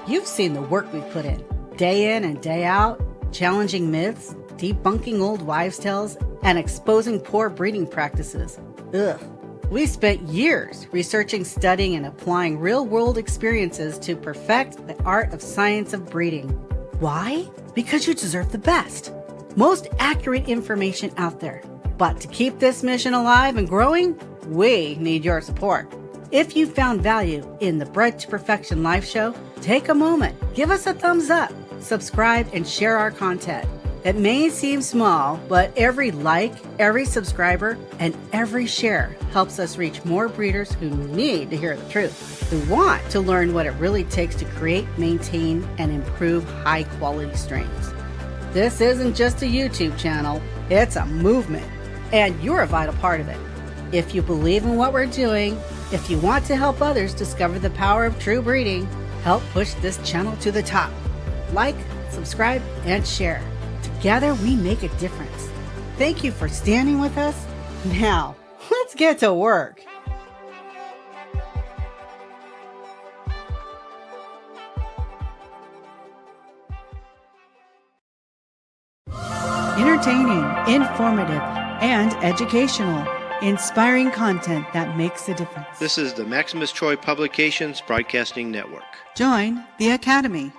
You've seen the work we put day in and day out, challenging myths, debunking old wives' tales, and exposing poor breeding practices. Ugh. We spent years researching, studying, and applying real-world experiences to perfect the art of science of breeding. Why? Because you deserve the best, most accurate information out there. But to keep this mission alive and growing, we need your support. If you found value in the Bred to Perfection live show, take a moment, give us a thumbs up, subscribe, and share our content. It may seem small, but every like, every subscriber, and every share helps us reach more breeders who need to hear the truth, who want to learn what it really takes to create, maintain, and improve high-quality strains. This isn't just a YouTube channel, it's a movement, and you're a vital part of it. If you believe in what we're doing, if you want to help others discover the power of true breeding, help push this channel to the top. Like, subscribe, and share. Together, we make a difference. Thank you for standing with us. Now, let's get to work. Entertaining, informative, and educational. Inspiring content that makes a difference. This is the Maximus Troy Publications Broadcasting Network. Join the Academy.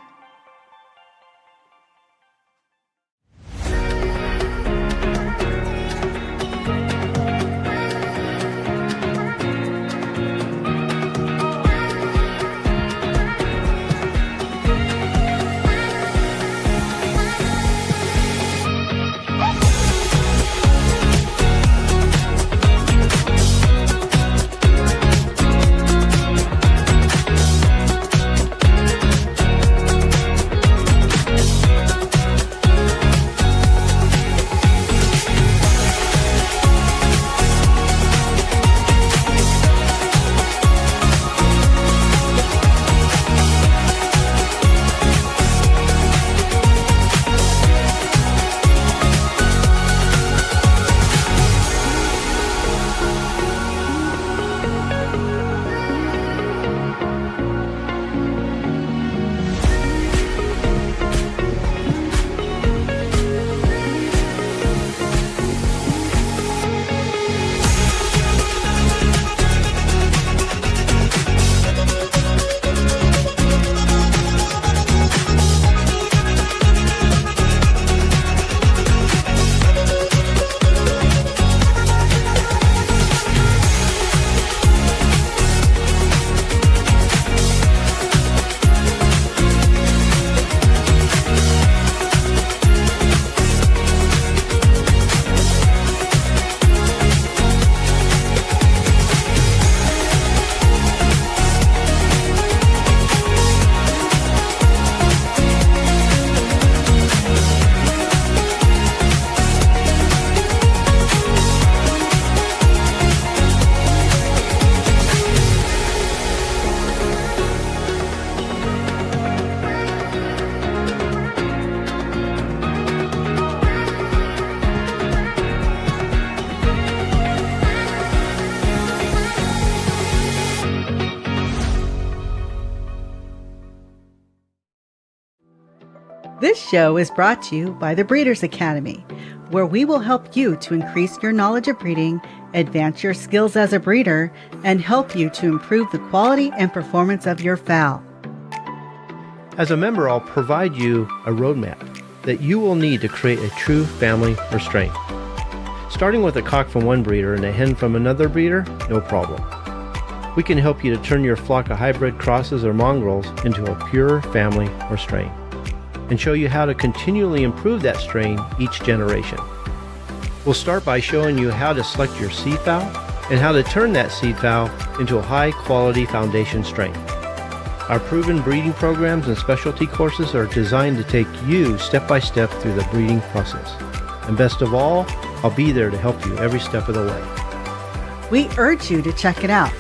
This show is brought to you by the Breeders Academy, where we will help you to increase your knowledge of breeding, advance your skills as a breeder, and help you to improve the quality and performance of your fowl. As a member, I'll provide you a roadmap that you will need to create a true family or strain. Starting with a cock from one breeder and a hen from another breeder, no problem. We can help you to turn your flock of hybrid crosses or mongrels into a pure family or strain, and show you how to continually improve that strain each generation. We'll start by showing you how to select your seed fowl and how to turn that seed fowl into a high-quality foundation strain. Our proven breeding programs and specialty courses are designed to take you step by step through the breeding process. And best of all, I'll be there to help you every step of the way. We urge you to check it out.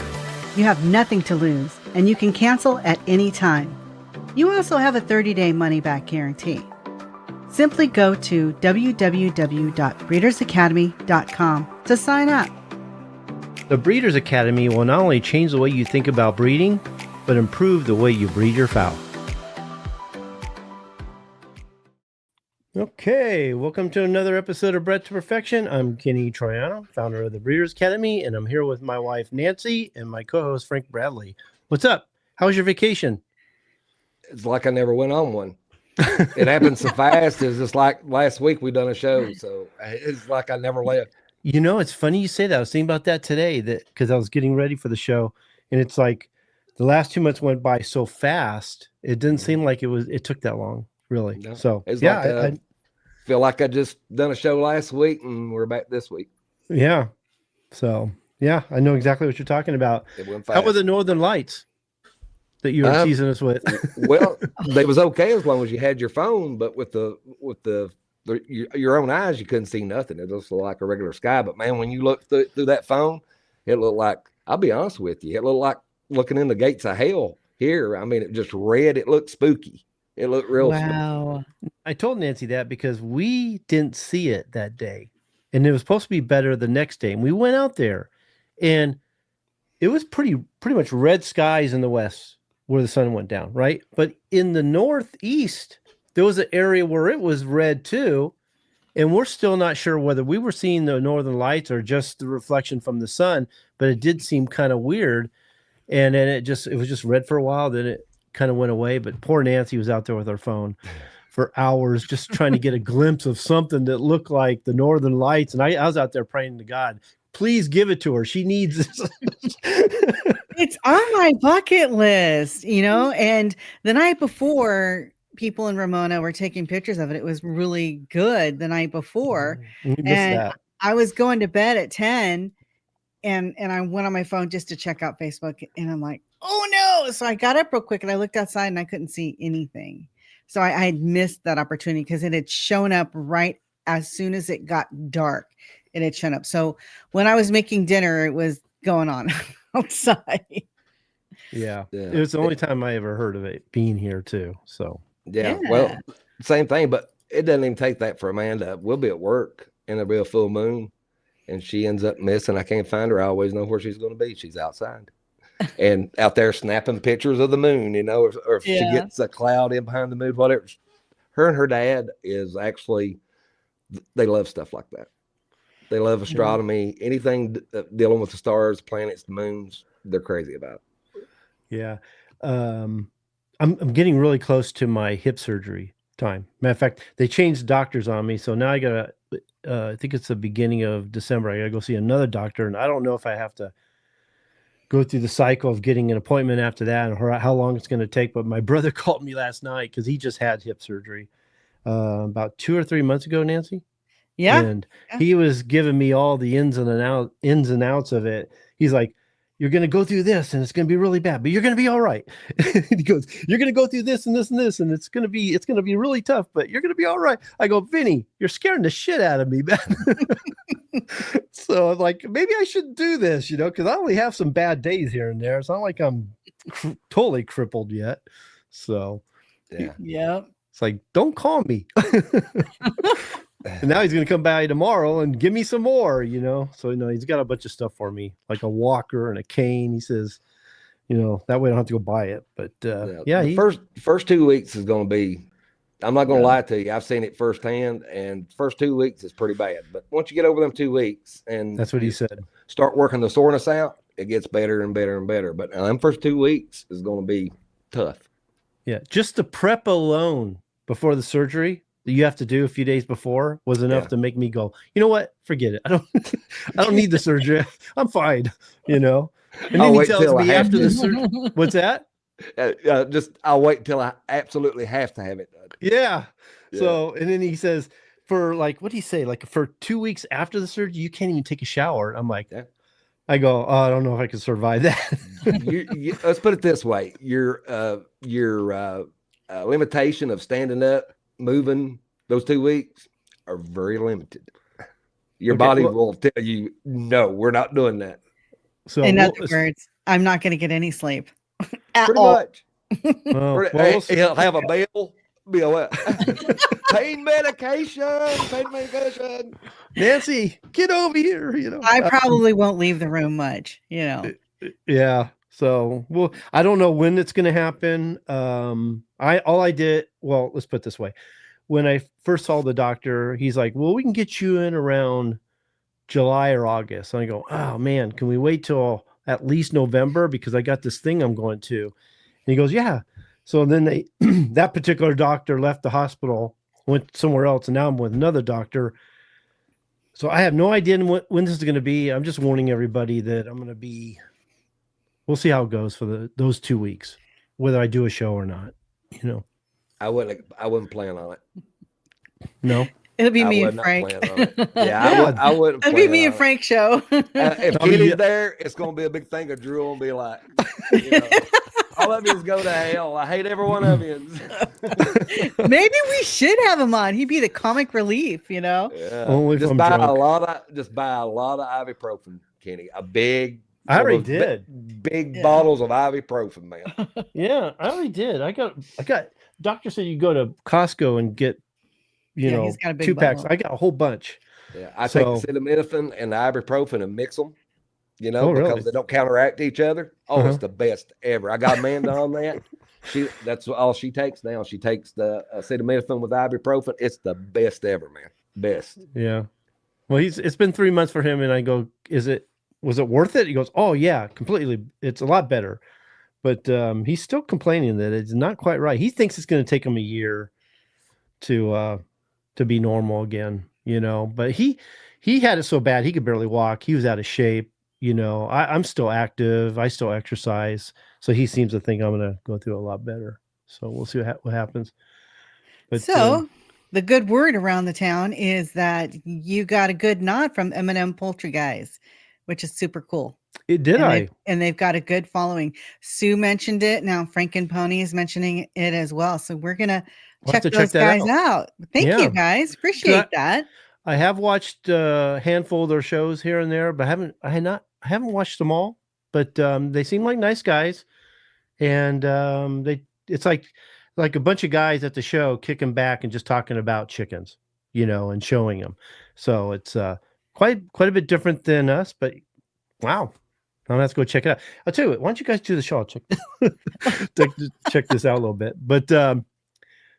You have nothing to lose, and you can cancel at any time. You also have a 30-day money-back guarantee. Simply go to www.breedersacademy.com to sign up. The Breeders Academy will not only change the way you think about breeding, but improve the way you breed your fowl. Okay, welcome to another episode of Bred to Perfection. I'm Kenny Troiano, founder of the Breeders' Academy, and I'm here with my wife Nancy and my co-host Frank Bradley. What's up? How was your vacation? It's like I never went on one. It happened so fast. It's just like last week we done a show, so it's like I never left. You know, it's funny you say that. I was thinking about that today, that because I was getting ready for the show, and it's like the last 2 months went by so fast. It didn't seem like it took that long, really. No, So it's yeah, like I feel like I just done a show last week and we're back this week. yeah. So yeah, I know exactly what you're talking about. It went fast. How were the Northern Lights that you were teasing us with? Well, they was okay as long as you had your phone, but with your own eyes, you couldn't see nothing. It just looked like a regular sky. But man, when you look through that phone, it looked like, I'll be honest with you, it looked like looking in the gates of hell here. I mean, it just red. It looked spooky. It looked real spooky. Wow. I told Nancy that because we didn't see it that day, and it was supposed to be better the next day. And we went out there, and it was pretty much red skies in the west where the sun went down, right? But in the northeast, there was an area where it was red too, and we're still not sure whether we were seeing the northern lights or just the reflection from the sun. But it did seem kind of weird, and then it was just red for a while. Then it kind of went away. But poor Nancy was out there with her phone for hours just trying to get a glimpse of something that looked like the northern lights. And I was out there praying to God, please give it to her. She needs this. It's on my bucket list, and the night before, people in Ramona were taking pictures of it. It was really good the night before. And I was going to bed at 10 and I went on my phone just to check out Facebook, and I'm like, oh no. So I got up real quick and I looked outside and I couldn't see anything. So I had missed that opportunity because it had shown up right as soon as it got dark. It had shown up. So when I was making dinner, it was going on outside. Yeah. It was the only time I ever heard of it being here too. So yeah. Well, same thing, but it doesn't even take that for Amanda. We'll be at work and there'll be a full moon and she ends up missing. I can't find her. I always know where she's going to be. She's outside and out there snapping pictures of the moon, or if she gets a cloud in behind the moon, whatever. Her and her dad is actually, they love stuff like that. They love astronomy, anything dealing with the stars, planets, the moons. They're crazy about it. Yeah. I'm getting really close to my hip surgery time. Matter of fact, they changed doctors on me. So now I got I think it's the beginning of December. I got to go see another doctor. And I don't know if I have to go through the cycle of getting an appointment after that or how long it's going to take. But my brother called me last night because he just had hip surgery about 2 or 3 months ago, Nancy. Yeah. And he was giving me all the ins and outs of it. He's like, you're going to go through this and it's going to be really bad, but you're going to be all right. He goes, you're going to go through this and this and this, and it's going to be really tough, but you're going to be all right. I go, Vinny, you're scaring the shit out of me, man. So I'm like, maybe I should do this, because I only have some bad days here and there. It's not like I'm totally crippled yet. So yeah. It's like, don't call me. And now he's going to come by tomorrow and give me some more, So, he's got a bunch of stuff for me, like a walker and a cane. He says, that way I don't have to go buy it. But the first 2 weeks is going to be, I'm not going to lie to you. I've seen it firsthand, and first 2 weeks is pretty bad. But once you get over them 2 weeks and that's what he said, start working the soreness out, it gets better and better and better. But them first 2 weeks is going to be tough. Yeah. Just the prep alone before the surgery that you have to do a few days before was enough to make me go, you know what? Forget it. I don't need the surgery. I'm fine, And then he tells me after the surgery, what's that? I'll wait until I absolutely have to have it done. Yeah. So, and then he says for what do you say? Like for 2 weeks after the surgery, you can't even take a shower. I'm like, I go, oh, I don't know if I can survive that. Let's put it this way. Your limitation of standing up, moving those 2 weeks are very limited. Your body will tell you, no, we're not doing that. So in other words, I'm not going to get any sleep. Pretty much. He'll have a bill. Pain medication. Nancy, get over here. I probably won't leave the room much, Yeah. So, I don't know when it's going to happen. Let's put it this way. when I first saw the doctor, he's like, well, we can get you in around July or August. And I go, oh man, can we wait till at least November? Because I got this thing I'm going to. And he goes, yeah. So then they, that particular doctor left the hospital, went somewhere else. And now I'm with another doctor. So I have no idea when this is going to be. I'm just warning everybody that I'm going to be, we'll see how it goes for those 2 weeks, whether I do a show or not, you know. I wouldn't plan on it. No. It'll be I me would and not Frank. plan on it. Yeah, I wouldn't. It'll be plan me on and it. Frank show. If Kitty's there, it's gonna be a big thing of Drew and be like, you know, all of yous go to hell. I hate every one of you. Maybe we should have him on. He'd be the comic relief, you know. Yeah. Only if just I'm buy drunk. a lot of ibuprofen, Kenny. A big. I already one of those did. Big bottles of ibuprofen, man. Yeah, I already did. I got. Doctor said you go to Costco and get, you know, he's got a big 2 packs. bottle. I got a whole bunch. Yeah, I So- take acetaminophen and the ibuprofen and mix them. You know, Oh, really? because they don't counteract each other. Oh, Uh-huh. it's the best ever. I got Amanda on that. That's all she takes now. She takes the acetaminophen with ibuprofen. It's the best ever, man. Best. Yeah. Well, it's been 3 months for him, and I go, was it worth it? He goes, oh yeah, completely. It's a lot better, but he's still complaining that it's not quite right. He thinks it's going to take him a year to be normal again, you know. But he had it so bad he could barely walk. He was out of shape. You know, I'm still active. I still exercise. So he seems to think I'm going to go through a lot better. So we'll see what happens. But So the good word around the town is that you got a good nod from M&M Poultry Guys, which is super cool. it did. And they've got a good following. Sue mentioned it. Now Frank and Pony is mentioning it as well. So we're going to We'll have check to those check that guys out. out. Thank Yeah. you guys. Appreciate that. I have watched a handful of their shows here and there, but I haven't watched them all. But they seem like nice guys, and it's like a bunch of guys at the show kicking back and just talking about chickens, you know, and showing them. So it's quite a bit different than us. But wow, I'm gonna have to go check it out. I'll tell you what. Why don't you guys do the show? I'll check this out a little bit. But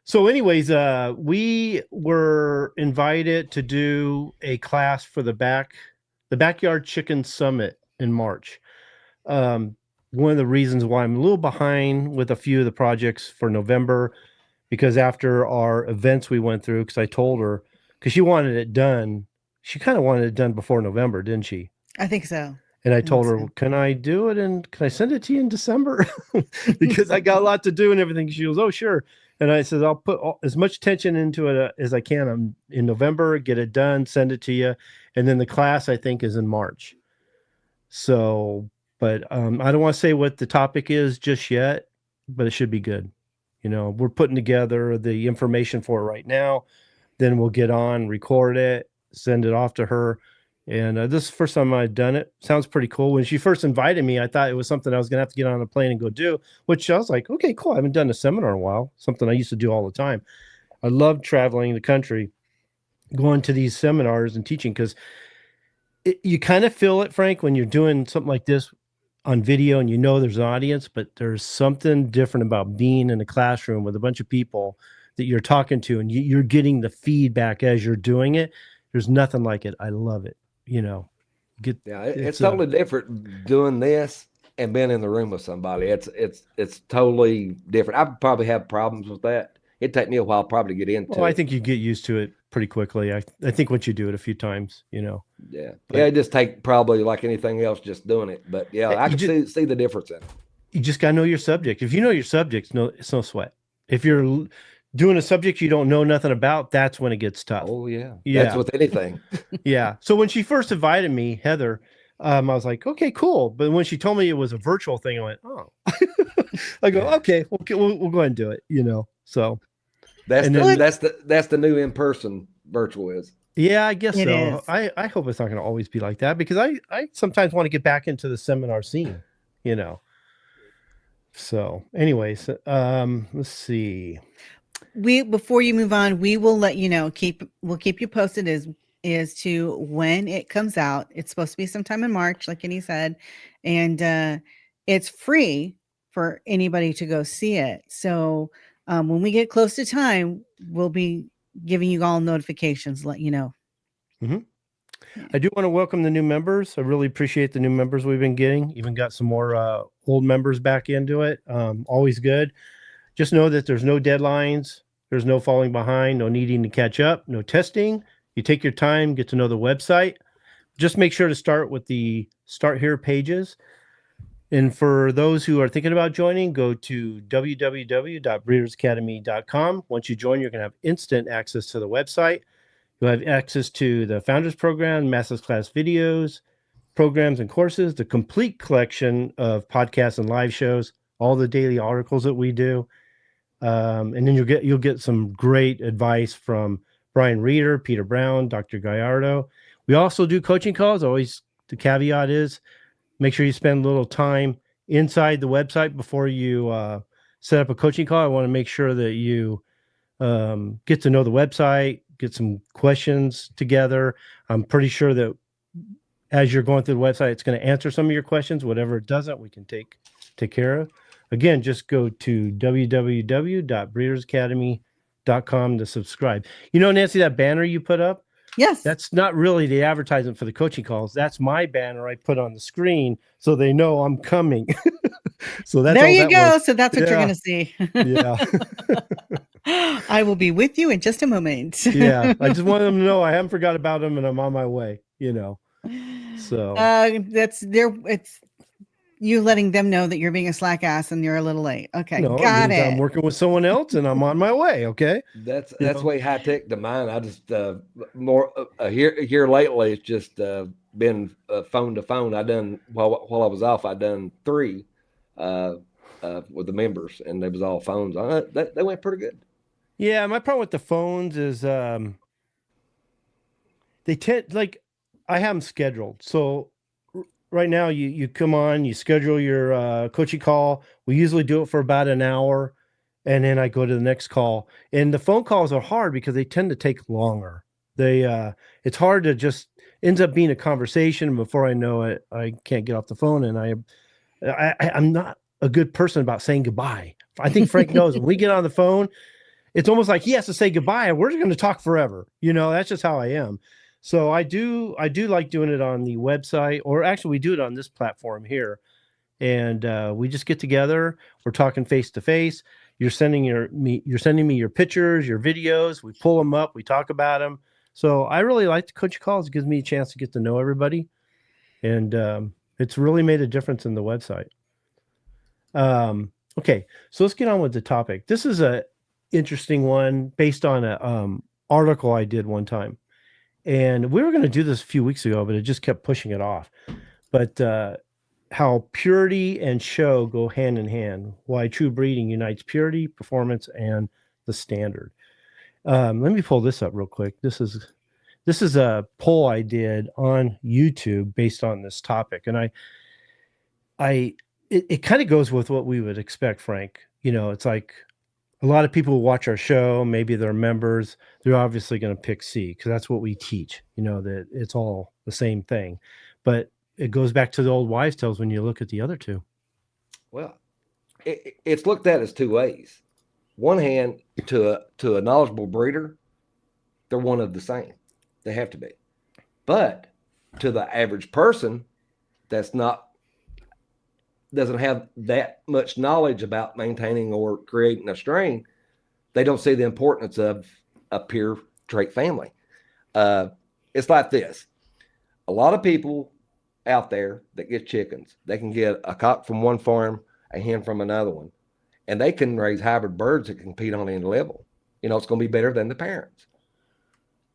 so anyways, we were invited to do a class for the Backyard Chicken Summit in March. One of the reasons why I'm a little behind with a few of the projects for November, because after our events we went through, because I told her, because she wanted it done, she kind of wanted it done before November, didn't she? I think so. And I told her, so. can I do it? And can I send it to you in December? Because I got a lot to do and everything. She goes, oh, sure. And I said, I'll put as much attention into it as I can in November, get it done, send it to you. And then the class, I think, is in March. So, but I don't want to say what the topic is just yet, but it should be good. You know, we're putting together the information for it right now. Then we'll get on, record it, send it off to her. And this is the first time I've done it. Sounds pretty cool. When she first invited me, I thought it was something I was going to have to get on a plane and go do, which I was like, okay, cool. I haven't done a seminar in a while, something I used to do all the time. I love traveling the country, going to these seminars and teaching, because you kind of feel it, Frank, when you're doing something like this on video and you know there's an audience, but there's something different about being in a classroom with a bunch of people that you're talking to, and you're getting the feedback as you're doing it. There's nothing like it. I love it. You know, it's totally different doing this and being in the room with somebody. It's totally different. I probably have problems with that. It'd take me a while probably to get into Well, it. I think you get used to it pretty quickly. I think once you do it a few times, you know. Yeah. But- Yeah, it just take probably like anything else, just doing it. But yeah, I can see the difference in it. You just got to know your subject. If you know your subject, it's no sweat. If you're doing a subject you don't know nothing about, that's when it gets tough. Oh yeah. Yeah. That's with anything. Yeah. So when she first invited me, Heather, I was like, okay, cool. But when she told me it was a virtual thing, I went, oh. I go, okay, we'll go ahead and do it, you know. So that's and the new in-person virtual is. yeah, I guess It so. is. I hope it's not going to always be like that, because I sometimes want to get back into the seminar scene, you know. So anyways, let's see. Before you move on, we will let you know, we'll keep you posted as to when it comes out. It's supposed to be sometime in March, like Kenny said, and it's free for anybody to go see it. So when we get close to time, we'll be giving you all notifications, let you know. I do want to welcome the new members. I really appreciate the new members we've been getting. Even got some more old members back into it. Always good. Just know that there's no deadlines. There's no falling behind, no needing to catch up, no testing. You take your time, get to know the website. Just make sure to start with the Start Here pages. And for those who are thinking about joining, go to www.breedersacademy.com. Once you join, you're going to have instant access to the website. You'll have access to the Founders Program, Masterclass videos, programs and courses, the complete collection of podcasts and live shows, all the daily articles that we do. And then you'll get some great advice from Brian Reeder, Peter Brown, Dr. Gallardo. We also do coaching calls. Always the caveat is make sure you spend a little time inside the website before you set up a coaching call. I want to make sure that you get to know the website, get some questions together. I'm pretty sure that as you're going through the website, it's going to answer some of your questions. Whatever it doesn't, we can take care of. Again, just go to www.breedersacademy.com to subscribe. You know, Nancy, that banner you put up, Yes. that's not really the advertisement for the coaching calls. That's my banner I put on the screen so they know I'm coming. So that's there all you that go. was. So that's what you're Yeah. going to see. Yeah. I will be with you in just a moment. Yeah. I just want them to know I haven't forgot about them and I'm on my way, you know. So it's you letting them know that you're being a slack ass and you're a little late. Okay, no, got it means it. I'm working with someone else and I'm on my way. Okay. That's You know? way high tech to mine. I just more here lately. It's just been phone to phone. I done while I was off. I done 3 with the members, and they was all phones. They went pretty good. Yeah, my problem with the phones is they tend, like, I have them scheduled. So right now you come on, you schedule your coaching call. We usually do it for about an hour, and then I go to the next call. And the phone calls are hard because they tend to take longer. It's hard to just ends up being a conversation. And before I know it, I can't get off the phone, and I'm not a good person about saying goodbye. I think Frank knows when we get on the phone, it's almost like he has to say goodbye and we're going to talk forever. You know, that's just how I am. So I do like doing it on the website, or actually we do it on this platform here. And we just get together. We're talking face to face. You're sending me your pictures, your videos. We pull them up. We talk about them. So I really like the coach calls. It gives me a chance to get to know everybody. And it's really made a difference in the website. Okay, so let's get on with the topic. This is a interesting one based on a article I did one time. And we were going to do this a few weeks ago, but it just kept pushing it off. But how purity and show go hand in hand. Why true breeding unites purity, performance, and the standard. Let me pull this up real quick. This is a poll I did on YouTube based on this topic. And it kind of goes with what we would expect, Frank. You know, it's like a lot of people who watch our show, maybe they're members, they're obviously going to pick C because that's what we teach, you know, that it's all the same thing. But it goes back to the old wives' tales when you look at the other two. Well, it's looked at as 2 ways. One hand, to a knowledgeable breeder, they're one of the same. They have to be. But to the average person that's doesn't have that much knowledge about maintaining or creating a strain, they don't see the importance of a pure trait family. It's like this. A lot of people out there that get chickens, they can get a cock from one farm, a hen from another one, and they can raise hybrid birds that compete on any level. You know, it's going to be better than the parents.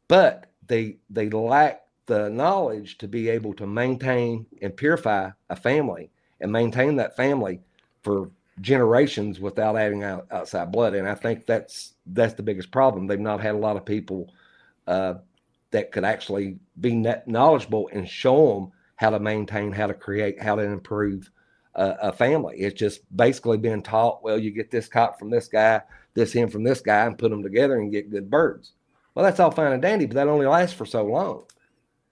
But they lack the knowledge to be able to maintain and purify a family and maintain that family for generations without adding outside blood. And I think that's the biggest problem. They've not had a lot of people that could actually be knowledgeable and show them how to maintain, how to create, how to improve a family. It's just basically being taught, well, you get this cock from this guy, this hen from this guy, and put them together and get good birds. Well, that's all fine and dandy, but that only lasts for so long.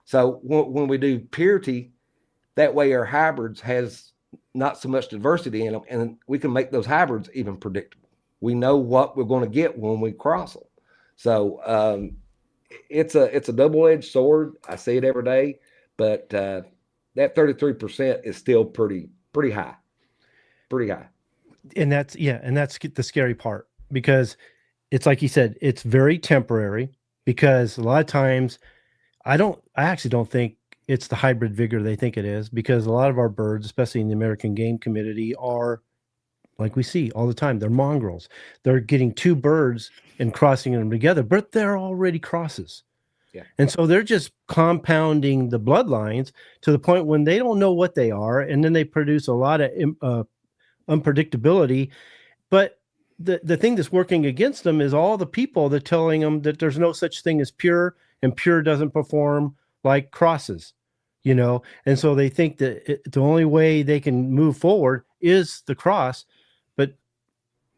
So when we do purity, that way our hybrids has not so much diversity in them, and we can make those hybrids even predictable. We know what we're going to get when we cross them. So it's a double-edged sword. I see it every day, but that 33% is still pretty high, pretty high. And that's the scary part, because it's like you said, it's very temporary, because a lot of times I actually don't think it's the hybrid vigor they think it is, because a lot of our birds, especially in the American game community, are, like we see all the time, they're mongrels. They're getting two birds and crossing them together, but they're already crosses. Yeah. And so they're just compounding the bloodlines to the point when they don't know what they are, and then they produce a lot of unpredictability. But the thing that's working against them is all the people that telling them that there's no such thing as pure, and pure doesn't perform like crosses, and so they think that the only way they can move forward is the cross. But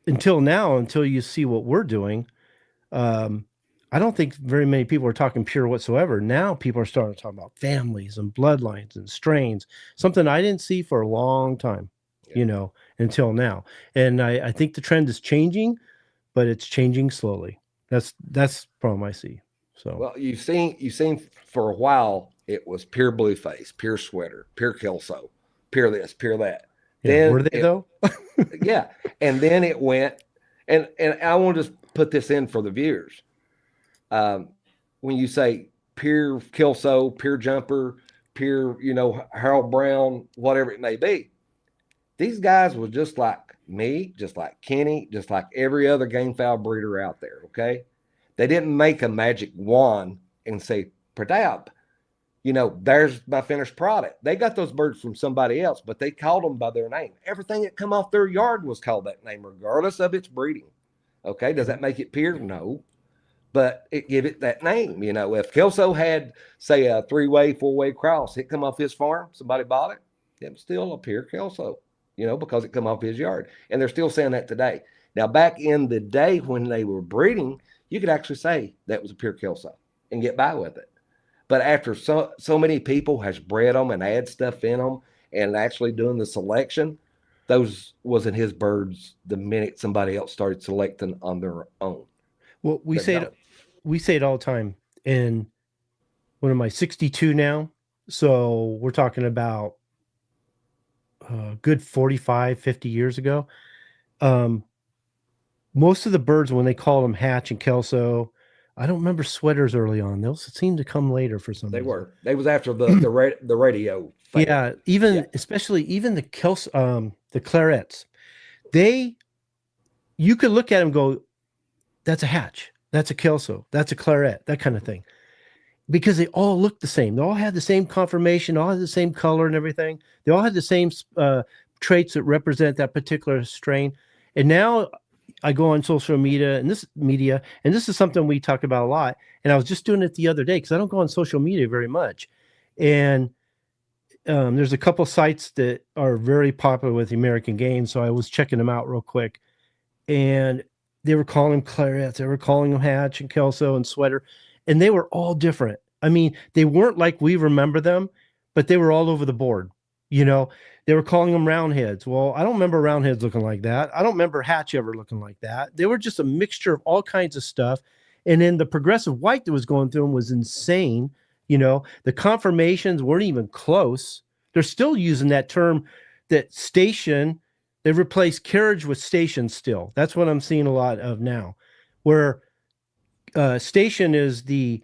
until you see what we're doing, I don't think very many people are talking pure whatsoever. Now people are starting to talk about families and bloodlines and strains, something I didn't see for a long time, until now. And I think the trend is changing, but it's changing slowly. That's the problem I see. So, well, you've seen for a while, it was pure blueface, pure sweater, pure kelso, pure this, pure that. yeah, Then were they though? yeah. And then it went, and I want to just put this in for the viewers. When you say pure kelso, pure jumper, pure, Harold Brown, whatever it may be, these guys were just like me, just like Kenny, just like every other game fowl breeder out there. Okay. They didn't make a magic wand and say, Pradab, there's my finished product. They got those birds from somebody else, but they called them by their name. Everything that come off their yard was called that name, regardless of its breeding. Okay. Does that make it pure? No. But it give it that name. If Kelso had, say, a 3-way, 4-way cross, it come off his farm, somebody bought it, it was still a pure Kelso, because it come off his yard. And they're still saying that today. Now, back in the day when they were breeding, you could actually say that was a pure Kelso and get by with it. But after so many people has bred them and add stuff in them and actually doing the selection, those wasn't his birds the minute somebody else started selecting on their own. Well, we say it all the time. And what am I, 62 now? So we're talking about a good 45, 50 years ago. Most of the birds, when they call them hatch and kelso, I don't remember sweaters early on. Those seemed to come later for some reason. They was after the radio thing. Yeah, especially the kelso, the clarets. You could look at them and go, that's a hatch, that's a kelso, that's a claret, that kind of thing, because they all look the same. They all had the same conformation, all had the same color and everything. They all had the same traits that represent that particular strain. And now I go on social media, and this is something we talk about a lot. And I was just doing it the other day because I don't go on social media very much. And there's a couple sites that are very popular with the American game, so I was checking them out real quick. And they were calling them clarets, they were calling them hatch and kelso and sweater, and they were all different. I mean, they weren't like we remember them, but they were all over the board. They were calling them roundheads. Well, I don't remember roundheads looking like that. I don't remember hatch ever looking like that. They were just a mixture of all kinds of stuff. And then the progressive white that was going through them was insane. The conformations weren't even close. They're still using that term, that station. They replaced carriage with station still. That's what I'm seeing a lot of now, where station is the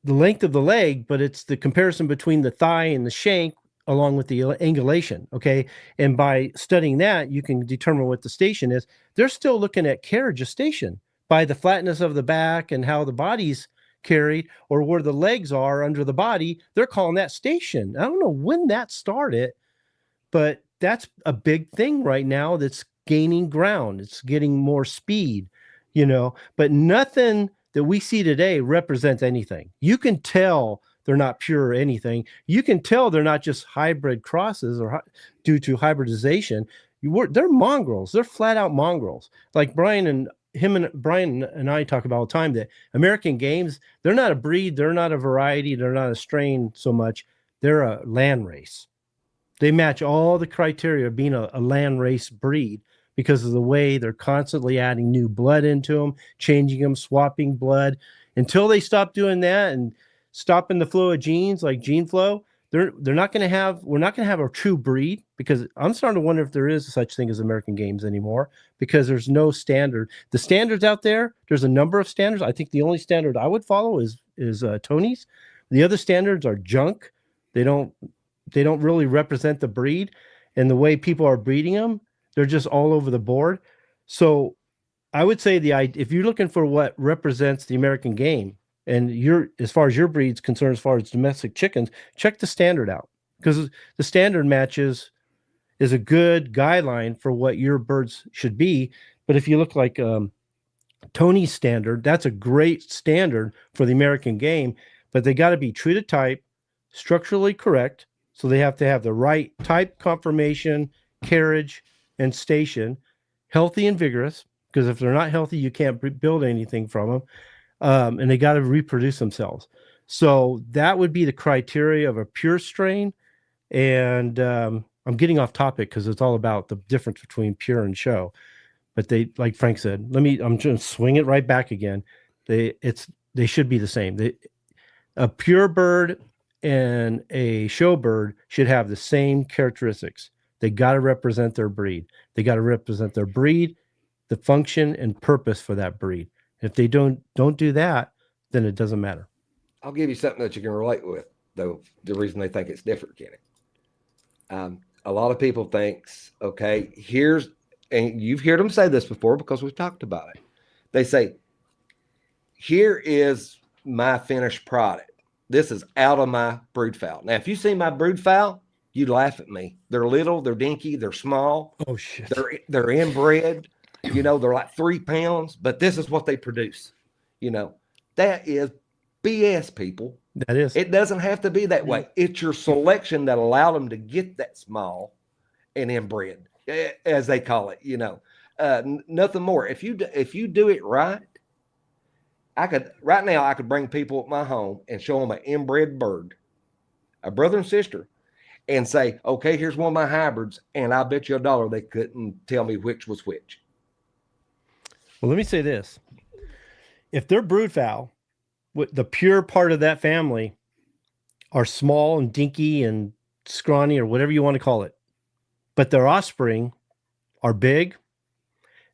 length of the leg, but it's the comparison between the thigh and the shank along with the angulation. Okay. And by studying that, you can determine what the station is. They're still looking at carriage of station by the flatness of the back and how the body's carried, or where the legs are under the body. They're calling that station. I don't know when that started, but that's a big thing right now that's gaining ground. It's getting more speed, but nothing that we see today represents anything. You can tell they're not pure or anything. You can tell they're not just hybrid crosses or due to hybridization. They're mongrels. They're flat out mongrels. Like Brian and I talk about all the time, that American games, they're not a breed. They're not a variety. They're not a strain so much. They're a land race. They match all the criteria of being a land race breed, because of the way they're constantly adding new blood into them, changing them, swapping blood. Until they stop doing that and stopping the flow of genes, like gene flow, we're not going to have a true breed, because I'm starting to wonder if there is such thing as American games anymore, because there's no standard. The standards out there, there's a number of standards. I think the only standard I would follow is Tony's. The other standards are junk. They don't really represent the breed, and the way people are breeding them, they're just all over the board. So I would say if you're looking for what represents the American game, and as far as your breed's concerned, as far as domestic chickens, check the standard out, because the standard matches is a good guideline for what your birds should be. But if you look like Tony's standard, that's a great standard for the American game, but they got to be true to type, structurally correct. So they have to have the right type, conformation, carriage, and station, healthy and vigorous, because if they're not healthy, you can't build anything from them. And they got to reproduce themselves. So that would be the criteria of a pure strain. And I'm getting off topic because it's all about the difference between pure and show. But they, like Frank said, I'm just swing it right back again. They should be the same. A pure bird and a show bird should have the same characteristics. They got to represent their breed. They got to represent their breed, the function and purpose for that breed. If they don't do that, then it doesn't matter. I'll give you something that you can relate with, though. The reason they think it's different, Kenny. A lot of people thinks, okay, and you've heard them say this before because we've talked about it. They say, here is my finished product. This is out of my brood fowl. Now, if you see my brood fowl, you laugh at me. They're little, they're dinky, they're small. Oh shit. They're inbred. They're like 3 pounds, but this is what they produce. That is BS, people. That is. It doesn't have to be that way. It's your selection that allowed them to get that small and inbred, as they call it. Nothing more. If you do it right, I could bring people at my home and show them an inbred bird, a brother and sister, and say, okay, here's one of my hybrids, and I bet you $1 they couldn't tell me which was which. Well, let me say this. If they're brood fowl, the pure part of that family are small and dinky and scrawny or whatever you want to call it, but their offspring are big,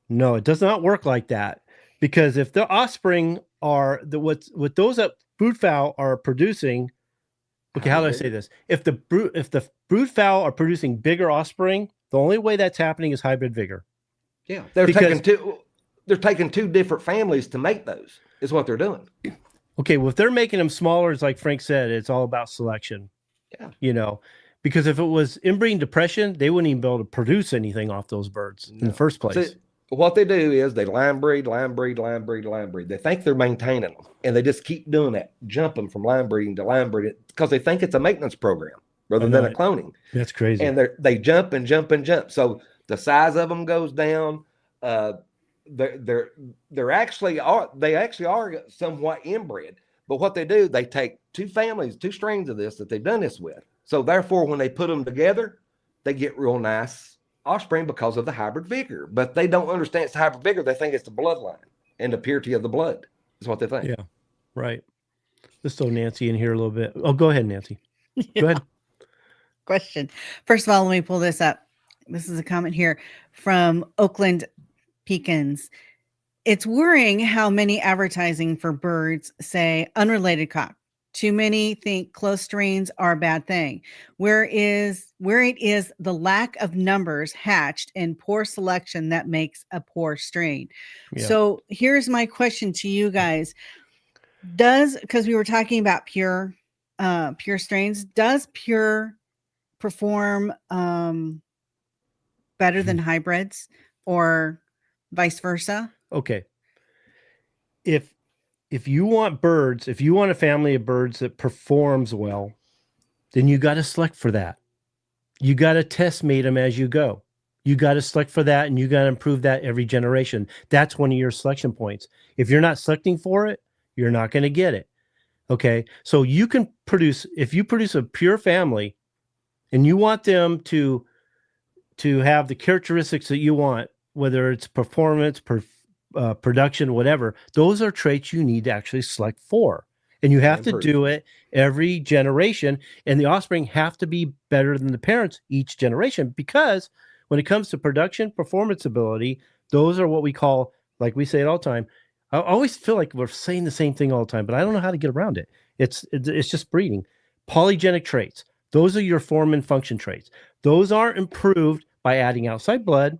no, it does not work like that. Because if the offspring are what those that brood fowl are producing, okay, how do I say this? If the brood fowl are producing bigger offspring, the only way that's happening is hybrid vigor. Yeah, they're taking two different families to make those, is what they're doing. Okay, well, if they're making them smaller, it's like Frank said, it's all about selection. Yeah. Because if it was inbreeding depression, they wouldn't even be able to produce anything off those birds in the first place. So what they do is they line breed. They think they're maintaining them, and they just keep doing that, jumping from line breeding to line breeding, because they think it's a maintenance program rather than a cloning. That's crazy. And they jump and jump and jump. So the size of them goes down. They actually are somewhat inbred, but what they do, they take two strains of this that they've done this with. So therefore, when they put them together, they get real nice offspring because of the hybrid vigor. But they don't understand it's the hybrid vigor. They think it's the bloodline and the purity of the blood is what they think. Yeah, right. Let's throw Nancy in here a little bit. Oh, go ahead, Nancy. Go ahead. Question. First of all, let me pull this up. This is a comment here from Oakland Pekins. It's worrying how many advertising for birds say unrelated cock. Too many think close strains are a bad thing. Where it is the lack of numbers hatched and poor selection that makes a poor strain. Yeah. So here's my question to you guys. Because we were talking about pure strains, does pure perform better than hybrids or vice versa? Okay. If you want a family of birds that performs well, then you got to select for that. You got to test mate them as you go. You got to select for that, and you got to improve that every generation. That's one of your selection points. If you're not selecting for it, you're not going to get it. Okay. So if you produce a pure family and you want them to have the characteristics that you want, whether it's performance, production, whatever, those are traits you need to actually select for. And you have to do it every generation. And the offspring have to be better than the parents each generation, because when it comes to production, performance ability, those are what we call, like we say it all the time. I always feel like we're saying the same thing all the time, but I don't know how to get around it. It's just breeding. Polygenic traits. Those are your form and function traits. Those aren't improved by adding outside blood.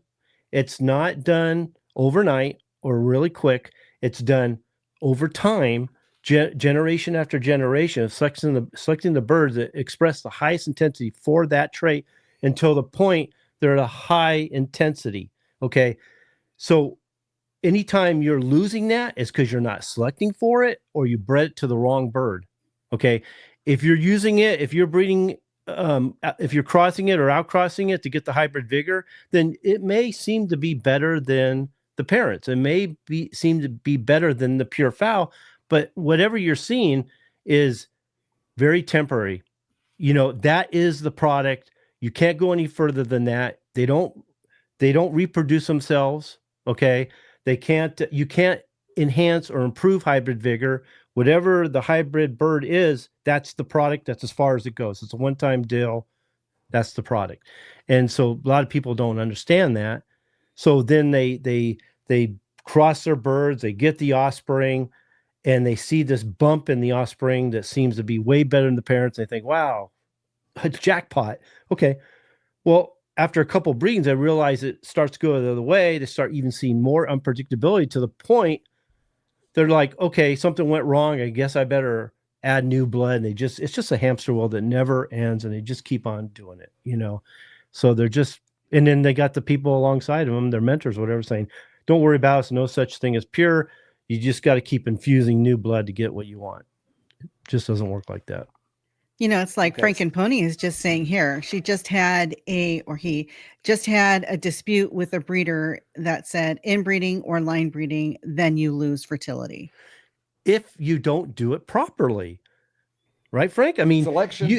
It's not done overnight or really quick. It's done over time, generation after generation, of selecting the birds that express the highest intensity for that trait until the point they're at a high intensity. Okay. So anytime you're losing that, is because you're not selecting for it or you bred it to the wrong bird. Okay. If you're using it, if you're breeding, if you're crossing it or outcrossing it to get the hybrid vigor, then it may seem to be better than the parents. It may seem to be better than the pure fowl, but whatever you're seeing is very temporary. That is the product. You can't go any further than that. They don't reproduce themselves. Okay. You can't enhance or improve hybrid vigor. Whatever the hybrid bird is, that's the product. That's as far as it goes. It's a one-time deal. That's the product. And so a lot of people don't understand that. So then they cross their birds, they get the offspring, and they see this bump in the offspring that seems to be way better than the parents. They think, wow, a jackpot. Okay. Well, after a couple of breedings, I realize it starts to go the other way. They start even seeing more unpredictability to the point they're like, okay, something went wrong. I guess I better add new blood. And it's just a hamster wheel that never ends, and they just keep on doing it, So they're just, and then they got the people alongside of them, their mentors, whatever, saying, don't worry about it. There's no such thing as pure. You just got to keep infusing new blood to get what you want. It just doesn't work like that. It's like Frank and Pony is just saying here, he just had a dispute with a breeder that said inbreeding or line breeding, then you lose fertility. If you don't do it properly, right, Frank? I mean, selection.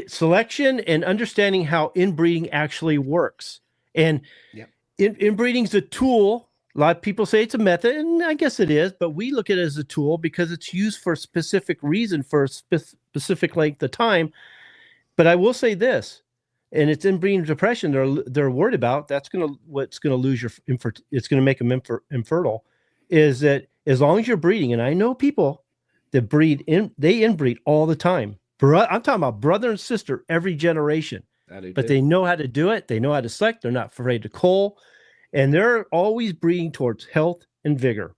Selection and understanding how inbreeding actually works. And inbreeding is a tool. A lot of people say it's a method, and I guess it is, but we look at it as a tool because it's used for a specific reason for a specific length of time. But I will say this, and it's inbreeding depression they're worried about. That's what's going to lose it's going to make them infertile, is that as long as you're breeding, and I know people that they inbreed all the time. I'm talking about brother and sister every generation, but they know how to do it. They know how to select. They're not afraid to cull. And they're always breeding towards health and vigor.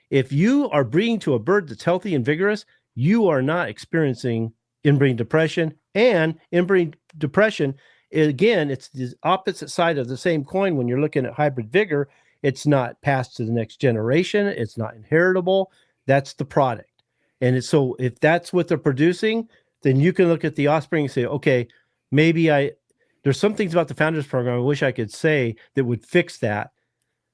If you are breeding to a bird that's healthy and vigorous, you are not experiencing inbreeding depression. And inbreeding depression, again, it's the opposite side of the same coin. When you're looking at hybrid vigor, it's not passed to the next generation. It's not inheritable. That's the product. And so if that's what they're producing, then you can look at the offspring and say, okay, maybe there's some things about the Founders Program I wish I could say that would fix that.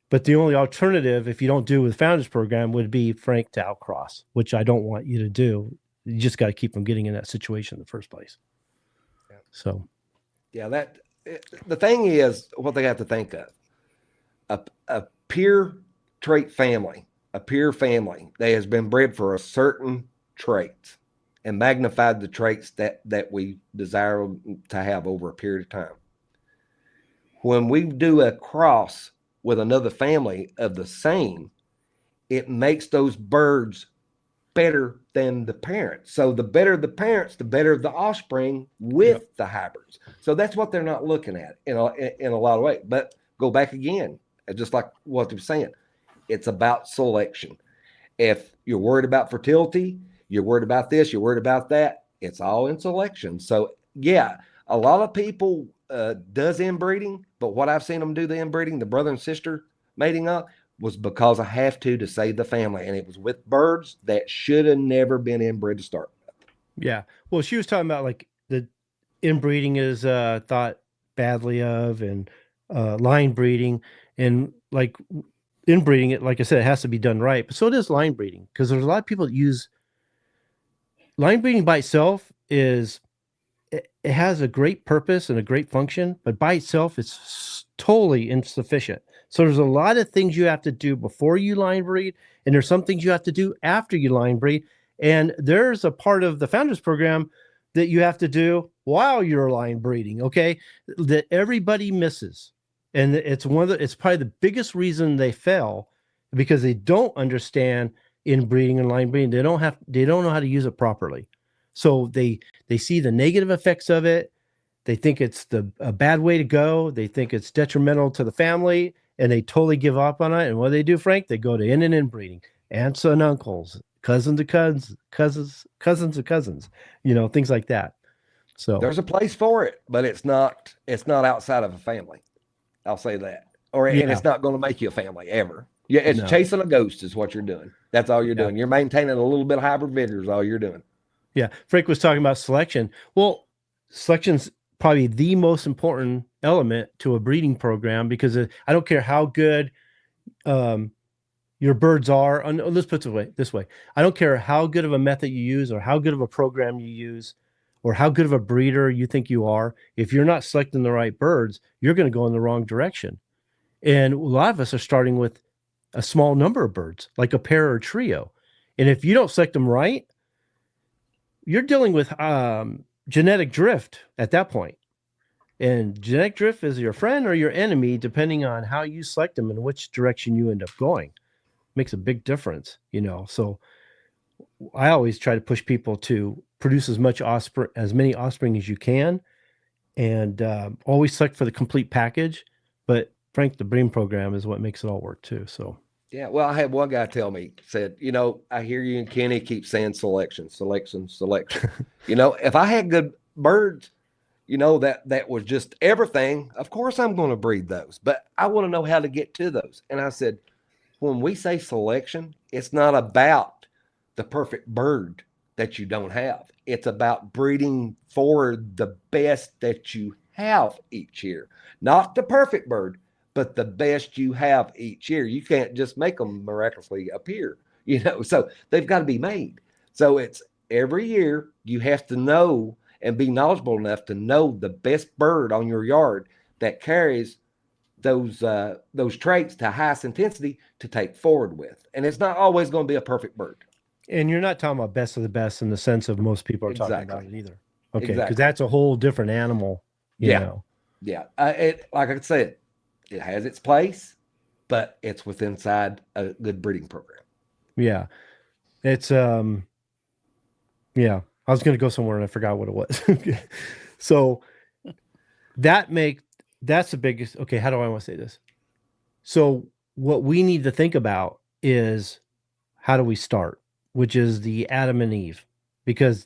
But the only alternative, if you don't do with the Founders Program, would be Frank to outcross, which I don't want you to do. You just got to keep them getting in that situation in the first place. Yeah. So, the thing is what they have to think of. A pure trait family, a pure family that has been bred for a certain trait and magnified the traits that we desire to have over a period of time. When we do a cross with another family of the same, it makes those birds better than the parents. So the better the parents, the better the offspring with the hybrids. So that's what they're not looking at in a lot of ways. But go back again, just like what they're saying, it's about selection. If you're worried about fertility, you're worried about this, you're worried about that, it's all in selection. So yeah, a lot of people does inbreeding, but what I've seen them do the inbreeding, the brother and sister mating up, was because I have to save the family. And it was with birds that should have never been inbred to start with. Yeah. Well, she was talking about like the inbreeding is thought badly of, and line breeding, and like inbreeding, it, like I said, it has to be done right. But so does line breeding, because there's a lot of people that use line breeding by itself. It has a great purpose and a great function, but by itself, it's totally insufficient. So there's a lot of things you have to do before you line breed, and there's some things you have to do after you line breed. And there's a part of the Founders Program that you have to do while you're line breeding, okay, that everybody misses. And it's it's probably the biggest reason they fail, because they don't understand inbreeding and line breeding. They don't know how to use it properly. So they see the negative effects of it. They think it's a bad way to go. They think it's detrimental to the family, and they totally give up on it. And what do they do, Frank? They go to in and inbreeding, aunts and uncles, cousins of cousins of cousins, things like that. So there's a place for it, but it's not outside of a family. I'll say that. And it's not going to make you a family ever. Yeah, it's chasing a ghost is what you're doing. That's all you're doing. You're maintaining a little bit of hybrid vigor is all you're doing. Yeah. Frank was talking about selection. Well, selection's probably the most important element to a breeding program, because I don't care how good your birds are. Let's put it this way. I don't care how good of a method you use, or how good of a program you use, or how good of a breeder you think you are. If you're not selecting the right birds, you're going to go in the wrong direction. And a lot of us are starting with a small number of birds, like a pair or a trio. And if you don't select them right, you're dealing with genetic drift at that point. And genetic drift is your friend or your enemy, depending on how you select them and which direction you end up going. Makes a big difference, So I always try to push people to produce as many offspring as you can, and always select for the complete package. But Frank, the breeding program is what makes it all work too. So yeah, well, I had one guy tell me, said, I hear you and Kenny keep saying selection. If I had good birds, that was just everything, of course I'm going to breed those, but I want to know how to get to those. And I said, when we say selection, it's not about the perfect bird that you don't have. It's about breeding for the best that you have each year. Not the perfect bird, but the best you have each year. You can't just make them miraculously appear, so they've got to be made. So it's every year you have to know and be knowledgeable enough to know the best bird on your yard that carries those traits to highest intensity to take forward with. And it's not always going to be a perfect bird. And you're not talking about best of the best in the sense of most people are talking about it either. Okay, because exactly. That's a whole different animal. You know. Yeah. Like I said, it has its place, but it's inside a good breeding program. Yeah. It's yeah. I was going to go somewhere and I forgot what it was. So that's the biggest. Okay, how do I want to say this? So what we need to think about is, how do we start? Which is the Adam and Eve, because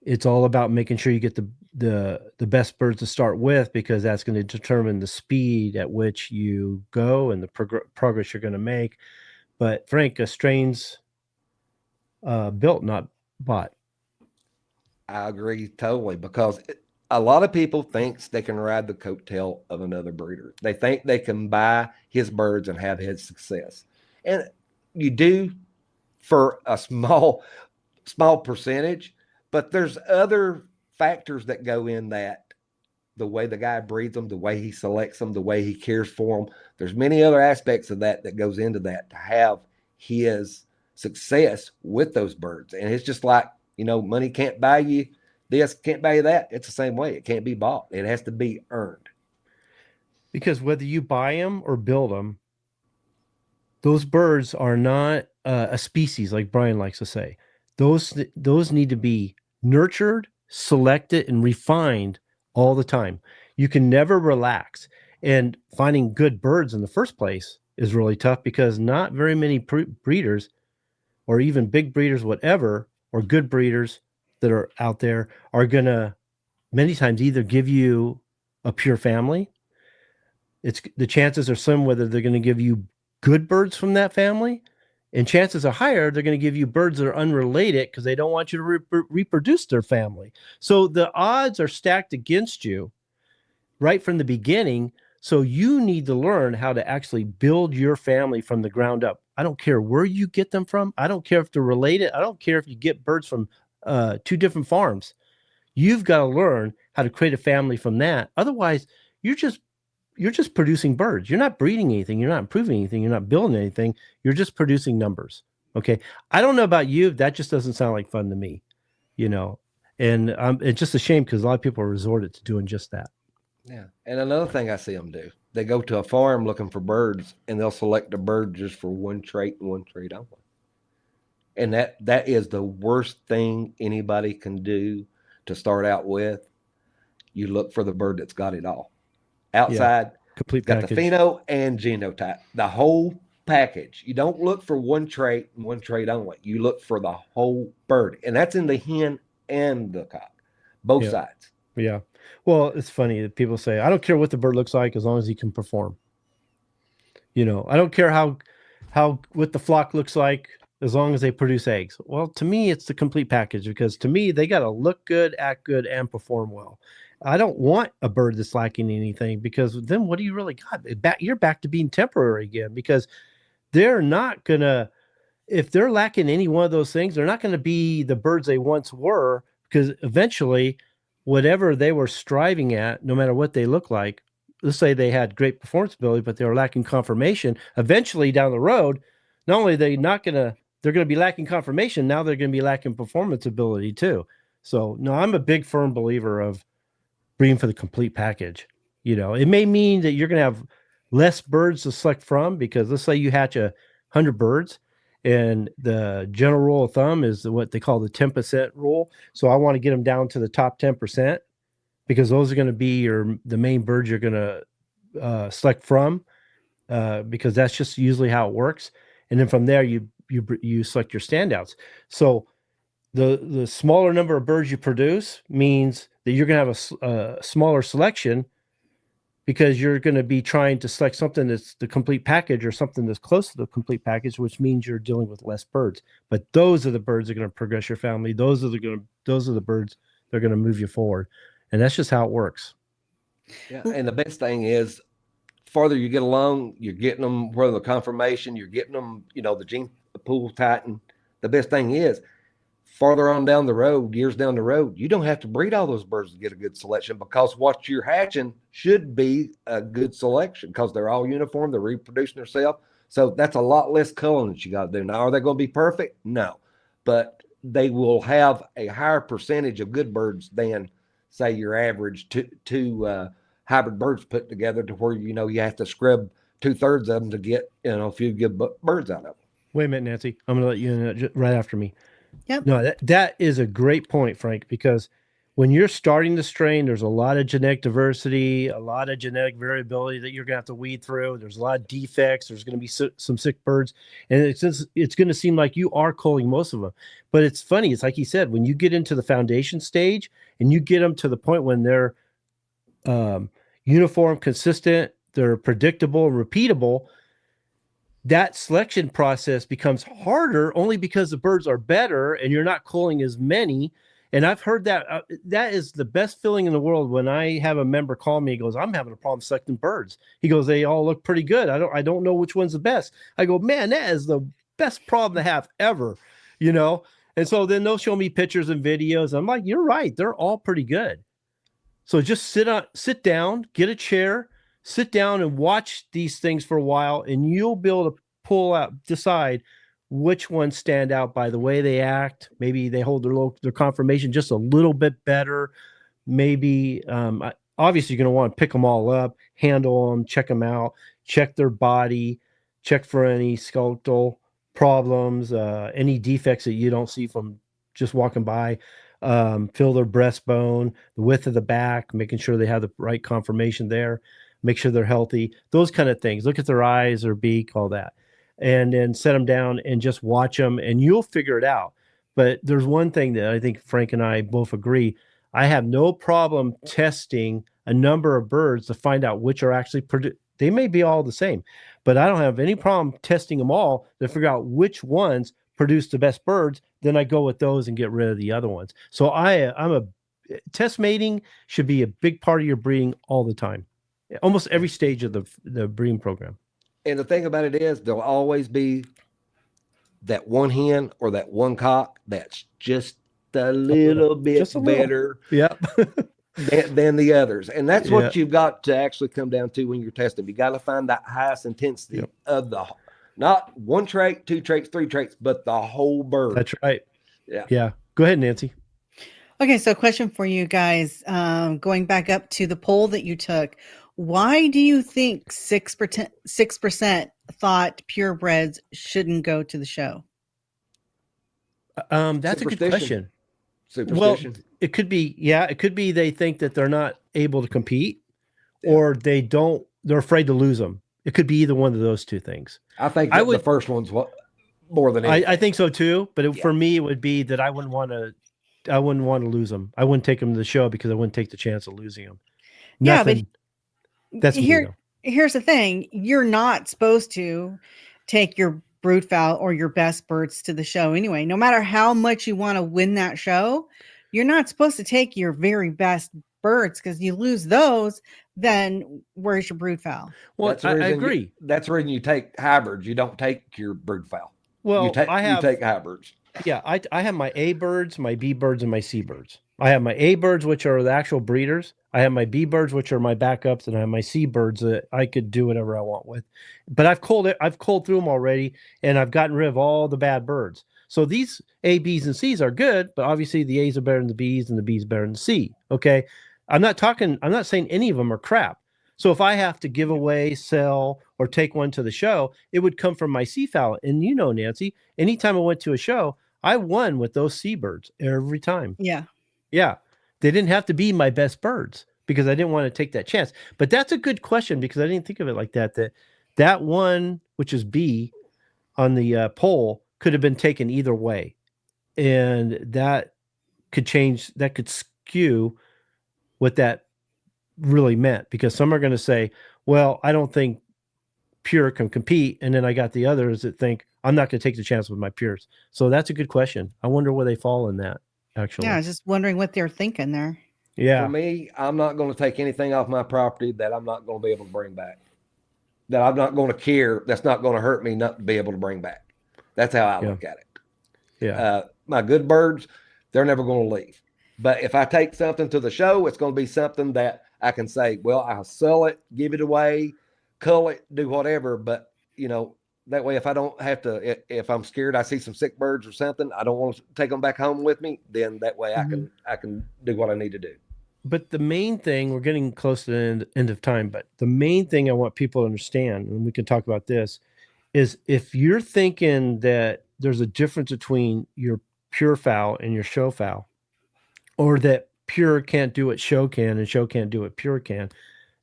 it's all about making sure you get the best birds to start with, because that's going to determine the speed at which you go and the progress you're going to make. But Frank, a strain's built, not bought. I agree totally, because a lot of people think they can ride the coattail of another breeder. They think they can buy his birds and have his success. And you do for a small percentage, but there's other factors that go in that. The way the guy breeds them, the way he selects them, the way he cares for them. There's many other aspects of that goes into that to have his success with those birds. And it's just like, money can't buy you this, can't buy you that. It's the same way. It can't be bought. It has to be earned. Because whether you buy them or build them, those birds are not a species, like Brian likes to say. Those need to be nurtured, selected, and refined all the time. You can never relax. And finding good birds in the first place is really tough, because not very many breeders, or even big breeders, whatever, or good breeders that are out there, are going to many times either give you a pure family. The chances are slim whether they're going to give you good birds from that family, and chances are higher they're going to give you birds that are unrelated, because they don't want you to reproduce their family. So the odds are stacked against you right from the beginning. So you need to learn how to actually build your family from the ground up. I don't care where you get them from. I don't care if they're related. I don't care if you get birds from 2 different farms. You've got to learn how to create a family from that. Otherwise, you're just just producing birds. You're not breeding anything. You're not improving anything. You're not building anything. You're just producing numbers. Okay. I don't know about you. That just doesn't sound like fun to me, and it's just a shame because a lot of people are resorted to doing just that. Yeah. And another thing I see them do, they go to a farm looking for birds and they'll select a bird just for one trait and one trait only. And that is the worst thing anybody can do to start out with. You look for the bird that's got it all. Outside, complete got package. the pheno and genotype, the whole package. You don't look for one trait and one trait only. You look for the whole bird. And that's in the hen and the cock, both sides. Yeah. Well, it's funny that people say, I don't care what the bird looks like as long as he can perform. I don't care how what the flock looks like as long as they produce eggs. Well, to me, it's the complete package because to me, they got to look good, act good, and perform well. I don't want a bird that's lacking anything because then what do you really got? You're back to being temporary again because they're not going to, if they're lacking any one of those things, they're not going to be the birds they once were because eventually whatever they were striving at, no matter what they look like, let's say they had great performance ability, but they were lacking confirmation. Eventually down the road, not only they're going to be lacking confirmation, now they're going to be lacking performance ability too. So no, I'm a big firm believer of breeding for the complete package. It may mean that you're going to have less birds to select from because let's say you hatch 100 birds and the general rule of thumb is what they call the 10% rule. So I want to get them down to the top 10% because those are going to be the main birds you're going to select from because that's just usually how it works. And then from there, you select your standouts. So the smaller number of birds you produce means that you're going to have a smaller selection because you're going to be trying to select something that's the complete package or something that's close to the complete package, which means you're dealing with less birds. But those are the birds that are going to progress your family. Those are the birds that are going to move you forward. And that's just how it works. Yeah. And the best thing is, farther you get along, you're getting them where the confirmation, you're getting them, the gene pool tighten. The best thing is, farther on down the road, years down the road, you don't have to breed all those birds to get a good selection because what you're hatching should be a good selection because they're all uniform, they're reproducing themselves. So that's a lot less culling that you got to do. Now, are they going to be perfect? No. But they will have a higher percentage of good birds than, say, your average two hybrid birds put together to where, you have to scrub 2/3 of them to get, a few good birds out of them. Wait a minute, Nancy. I'm going to let you in right after me. Yep. No, that is a great point, Frank, because when you're starting the strain, there's a lot of genetic diversity, a lot of genetic variability that you're going to have to weed through. There's a lot of defects. There's going to be some sick birds. And it's going to seem like you are culling most of them. But it's funny. It's like he said, when you get into the foundation stage and you get them to the point when they're uniform, consistent, they're predictable, repeatable, that selection process becomes harder only because the birds are better and you're not culling as many. And I've heard that that is the best feeling in the world when I have a member call me. He goes, I'm having a problem selecting birds. He goes, they all look pretty good. I don't know which one's the best. I go, man, that is the best problem to have ever, And so then they'll show me pictures and videos. I'm like, you're right. They're all pretty good. So just sit down, get a chair, sit down and watch these things for a while, and you'll be able to decide which ones stand out by the way they act. Maybe they hold their confirmation just a little bit better. Maybe, obviously, you're going to want to pick them all up, handle them, check them out, check their body, check for any skeletal problems, any defects that you don't see from just walking by. Feel their breastbone, the width of the back, making sure they have the right conformation there. Make sure they're healthy, those kind of things. Look at their eyes, their beak, all that. And then set them down and just watch them and you'll figure it out. But there's one thing that I think Frank and I both agree. I have no problem testing a number of birds to find out which are actually they may be all the same, but I don't have any problem testing them all to figure out which ones produce the best birds. Then I go with those and get rid of the other ones. So test mating should be a big part of your breeding all the time. Almost every stage of the breeding program. And the thing about it is there'll always be that one hen or that one cock that's just a little bit better. Yeah. than the others. And that's Yeah. what you've got to actually come down to when you're testing. You got to find that highest intensity Yep. of not one trait, two traits, three traits, but the whole bird. That's right. Yeah. Yeah. Go ahead, Nancy. Okay, so question for you guys. Going back up to the poll that you took, why do you think 6% thought purebreds shouldn't go to the show? That's a good question. Superstition. Well, it could be they think that they're not able to compete, or they're afraid to lose them. It could be either one of those two things. I think the first one's more than anything. I think so too, but for me, it would be that I wouldn't want to lose them. I wouldn't take them to the show because I wouldn't take the chance of losing them. Nothing. Yeah, but that's me, though. Here's the thing. You're not supposed to take your brood fowl or your best birds to the show anyway. No matter how much you want to win that show, you're not supposed to take your very best birds, because you lose those, then where's your brood fowl? Well, I agree. That's the reason you take hybrids. You don't take your brood fowl. Well, you take hybrids. Yeah, I have my A birds, my B birds, and my C birds. I have my A birds, which are the actual breeders. I have my B birds, which are my backups, and I have my C birds that I could do whatever I want with. But I've culled through them already, and I've gotten rid of all the bad birds. So these A, Bs, and Cs are good, but obviously the A's are better than the Bs, and the Bs better than the C. Okay, I'm not saying any of them are crap. So if I have to give away, sell, or take one to the show, it would come from my C fowl. And you know, Nancy, anytime I went to a show, I won with those C birds every time. Yeah. Yeah. They didn't have to be my best birds because I didn't want to take that chance. But that's a good question, because I didn't think of it like that. That one, which is B on the poll, could have been taken either way. And that could skew what that really meant, because some are going to say, well, I don't think pure can compete, and then I got the others that think I'm not going to take the chance with my pures. So that's a good question. I wonder where they fall in that, actually. Yeah, I was just wondering what they're thinking there. Yeah. For me, I'm not going to take anything off my property that I'm not going to be able to bring back, that I'm not going to care, that's not going to hurt me not to be able to bring back. That's how I look at it. Yeah. My good birds, they're never going to leave. But if I take something to the show, it's going to be something that I can say, well, I'll sell it, give it away, cull it, do whatever. But, that way, if I don't have to, if I'm scared, I see some sick birds or something, I don't want to take them back home with me, then that way I can do what I need to do. But the main thing, we're getting close to the end of time, but the main thing I want people to understand, and we can talk about this, is if you're thinking that there's a difference between your pure fowl and your show fowl, or that pure can't do what show can and show can't do what pure can,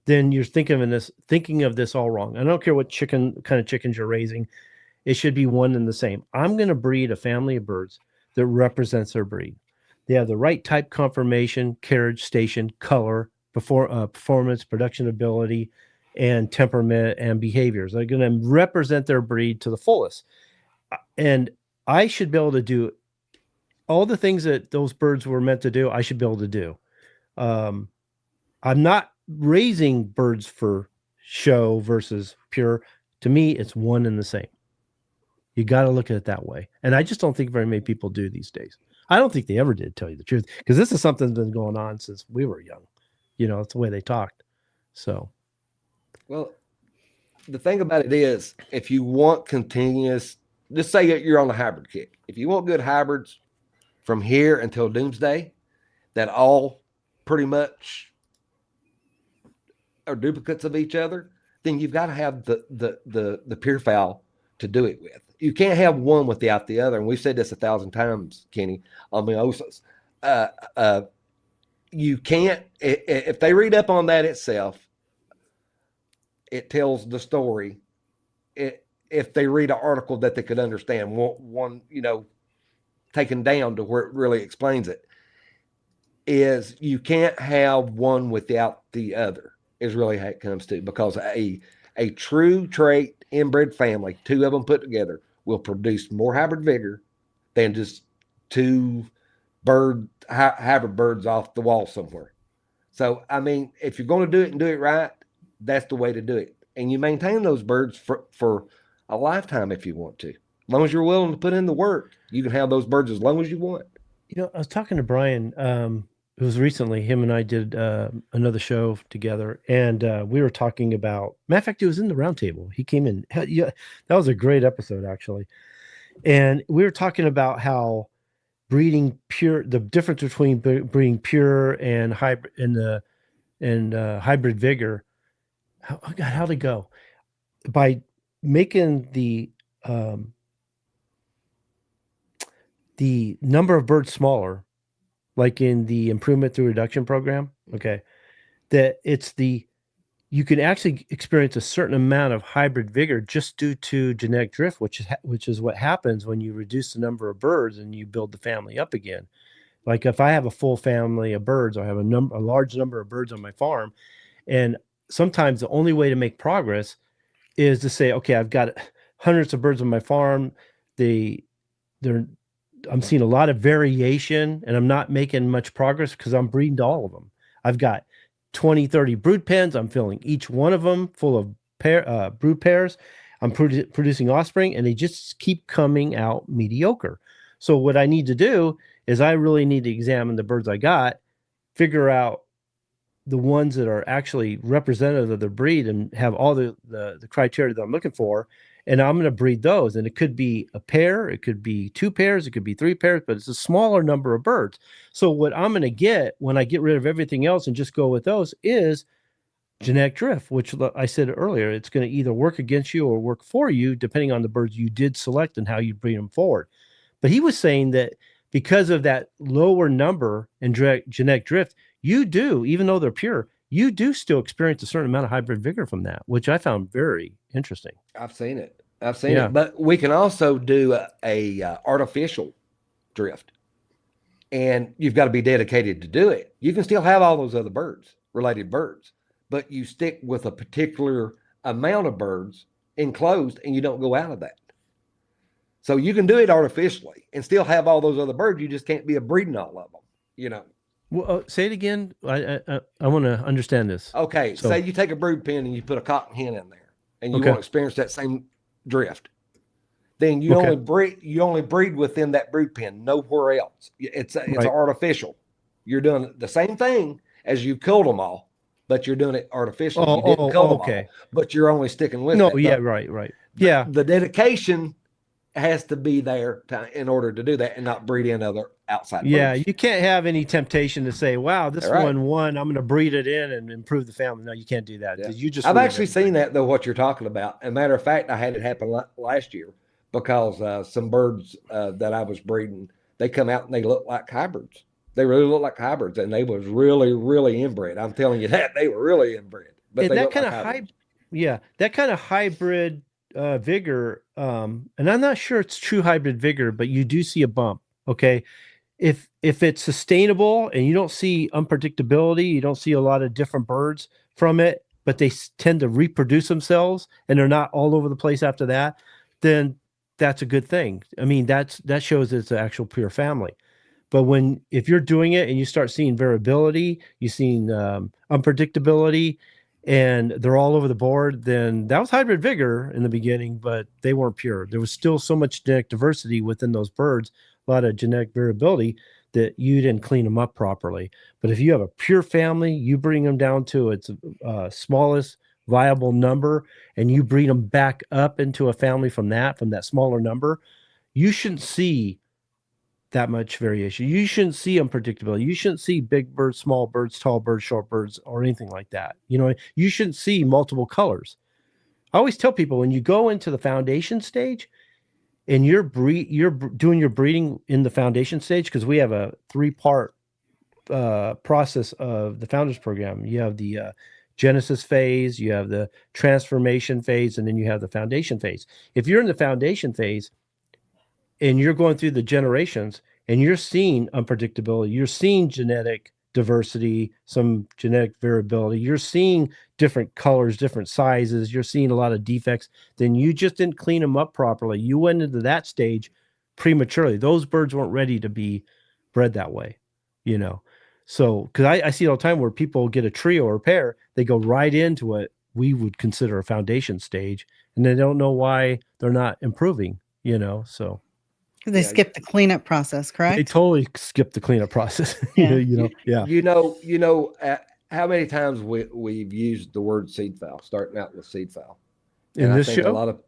then you're thinking of this all wrong. I don't care what kind of chickens you're raising. It should be one and the same. I'm going to breed a family of birds that represents their breed. They have the right type, conformation, carriage, station, color, performance, production ability, and temperament and behaviors. They're going to represent their breed to the fullest. And I should be able to do all the things that those birds were meant to do. I should be able to do. I'm not raising birds for show versus pure. To me, it's one and the same. You got to look at it that way. And I just don't think very many people do these days. I don't think they ever did, tell you the truth, because this is something that's been going on since we were young. It's the way they talked. So, well, the thing about it is, if you want continuous, just say you're on a hybrid kick. If you want good hybrids from here until doomsday, that all pretty much are duplicates of each other, then you've got to have the pure fowl to do it with. You can't have one without the other. And we've said this 1,000 times, Kenny, on Miosas. You can't, if they read up on that itself, it tells the story. If they read an article that they could understand, one taken down to where it really explains it, is you can't have one without the other, is really how it comes to, because a true trait inbred family, two of them put together, will produce more hybrid vigor than just two hybrid birds off the wall somewhere. So, I mean, if you're going to do it and do it right, that's the way to do it. And you maintain those birds for a lifetime if you want to. As long as you're willing to put in the work, you can have those birds as long as you want. I was talking to Brian it was recently, him and I did another show together, and we were talking about, matter of fact, it was in the roundtable. He came in. Yeah, that was a great episode, actually. And we were talking about how breeding pure, the difference between breeding pure and hybrid and hybrid vigor. Oh God, how'd it go? By making the number of birds smaller, like in the improvement through reduction program, okay, that you can actually experience a certain amount of hybrid vigor just due to genetic drift, which is what happens when you reduce the number of birds and you build the family up again. Like if I have a full family of birds, or I have a large number of birds on my farm, and sometimes the only way to make progress is to say, okay, I've got hundreds of birds on my farm. I'm seeing a lot of variation, and I'm not making much progress because I'm breeding to all of them. I've got 20, 30 brood pens. I'm filling each one of them full of brood pairs. I'm producing offspring, and they just keep coming out mediocre. So what I need to do is I really need to examine the birds I got, figure out the ones that are actually representative of the breed and have all the criteria that I'm looking for. And I'm going to breed those. And it could be a pair, it could be 2 pairs, it could be 3 pairs, but it's a smaller number of birds. So what I'm going to get when I get rid of everything else and just go with those is genetic drift, which I said earlier, it's going to either work against you or work for you, depending on the birds you did select and how you breed them forward. But he was saying that because of that lower number and genetic drift, you do, even though they're pure, you do still experience a certain amount of hybrid vigor from that, which I found very interesting. I've seen it. But we can also do a artificial drift, and you've got to be dedicated to do it. You can still have all those other related birds, but you stick with a particular amount of birds enclosed, and you don't go out of that. So you can do it artificially and still have all those other birds. You just can't be breeding all of them, Well, say it again. I want to understand this. Okay, so say you take a brood pen and you put a cotton hen in there, and you want to experience that same drift. Then you only breed within that brood pen, nowhere else. It's artificial. You're doing the same thing as you killed them all, but you're doing it artificially. You didn't kill them all, but you're only sticking with it. No, yeah, right. Yeah, the dedication has to be there in order to do that and not breed in other outside birds. Yeah, you can't have any temptation to say, wow, this one won, I'm going to breed it in and improve the family. No, you can't do that. Yeah. I've actually seen that, though, what you're talking about. As a matter of fact, I had it happen last year because some birds that I was breeding, they come out and they look like hybrids. They really look like hybrids, and they was really, really inbred. I'm telling you that. They were really inbred. But and that kind of that kind of hybrid vigor, and I'm not sure it's true hybrid vigor, but you do see a bump. Okay, if it's sustainable and you don't see unpredictability, you don't see a lot of different birds from it, but they tend to reproduce themselves and they're not all over the place after that, then that's a good thing. I mean, that shows it's an actual pure family. But if you're doing it and you start seeing variability, you're seeing unpredictability, and they're all over the board, then that was hybrid vigor in the beginning, but they weren't pure. There was still so much genetic diversity within those birds, a lot of genetic variability, that you didn't clean them up properly. But if you have a pure family, you bring them down to its smallest viable number, and you breed them back up into a family from that smaller number, you shouldn't see that much variation. You shouldn't see unpredictability. You shouldn't see big birds, small birds, tall birds, short birds, or anything like that. You shouldn't see multiple colors. I always tell people, when you go into the foundation stage and you're doing your breeding in the foundation stage, because we have a 3-part process of the founders program. You have the genesis phase, you have the transformation phase, and then you have the foundation phase. If you're in the foundation phase and you're going through the generations and you're seeing unpredictability, you're seeing genetic diversity, some genetic variability, you're seeing different colors, different sizes, you're seeing a lot of defects, then you just didn't clean them up properly. You went into that stage prematurely. Those birds weren't ready to be bred that way, So, because I see it all the time where people get a trio or a pair, they go right into what we would consider a foundation stage, and they don't know why they're not improving, so. They skip the cleanup process, correct? They totally skip the cleanup process. Yeah. Yeah. How many times we've used the word seed fowl, starting out with seed fowl. In this I think show? a lot of,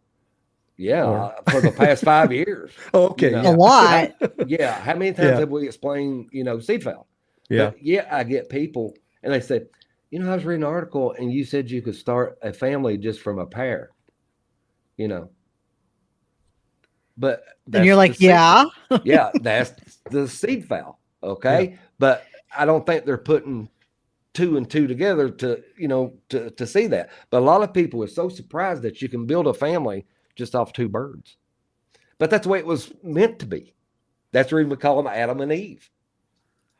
for the past 5 years. Oh, okay. A lot. How many times have we explained, seed fowl? Yeah. But I get people and they say, I was reading an article and you said you could start a family just from a pair, But and you're like, that's the seed fowl. Okay. Yeah. But I don't think they're putting 2 and 2 together to see that. But a lot of people are so surprised that you can build a family just off 2 birds. But that's the way it was meant to be. That's the reason we call them Adam and Eve.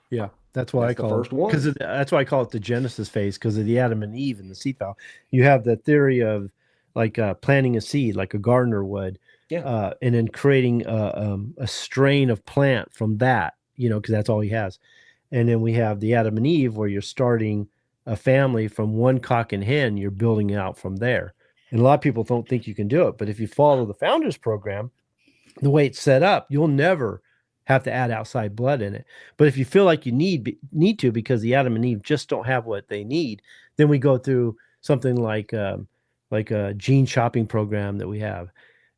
Yeah, that's why I call the first one. Because that's why I call it the Genesis phase, because of the Adam and Eve and the seed fowl. You have the theory of like planting a seed, like a gardener would, and then creating a strain of plant from that, because that's all he has. And then we have the Adam and Eve, where you're starting a family from one cock and hen. You're building out from there. And a lot of people don't think you can do it. But if you follow the Founders Program, the way it's set up, you'll never have to add outside blood in it. But if you feel like you need to, because the Adam and Eve just don't have what they need, then we go through something like a gene shopping program that we have.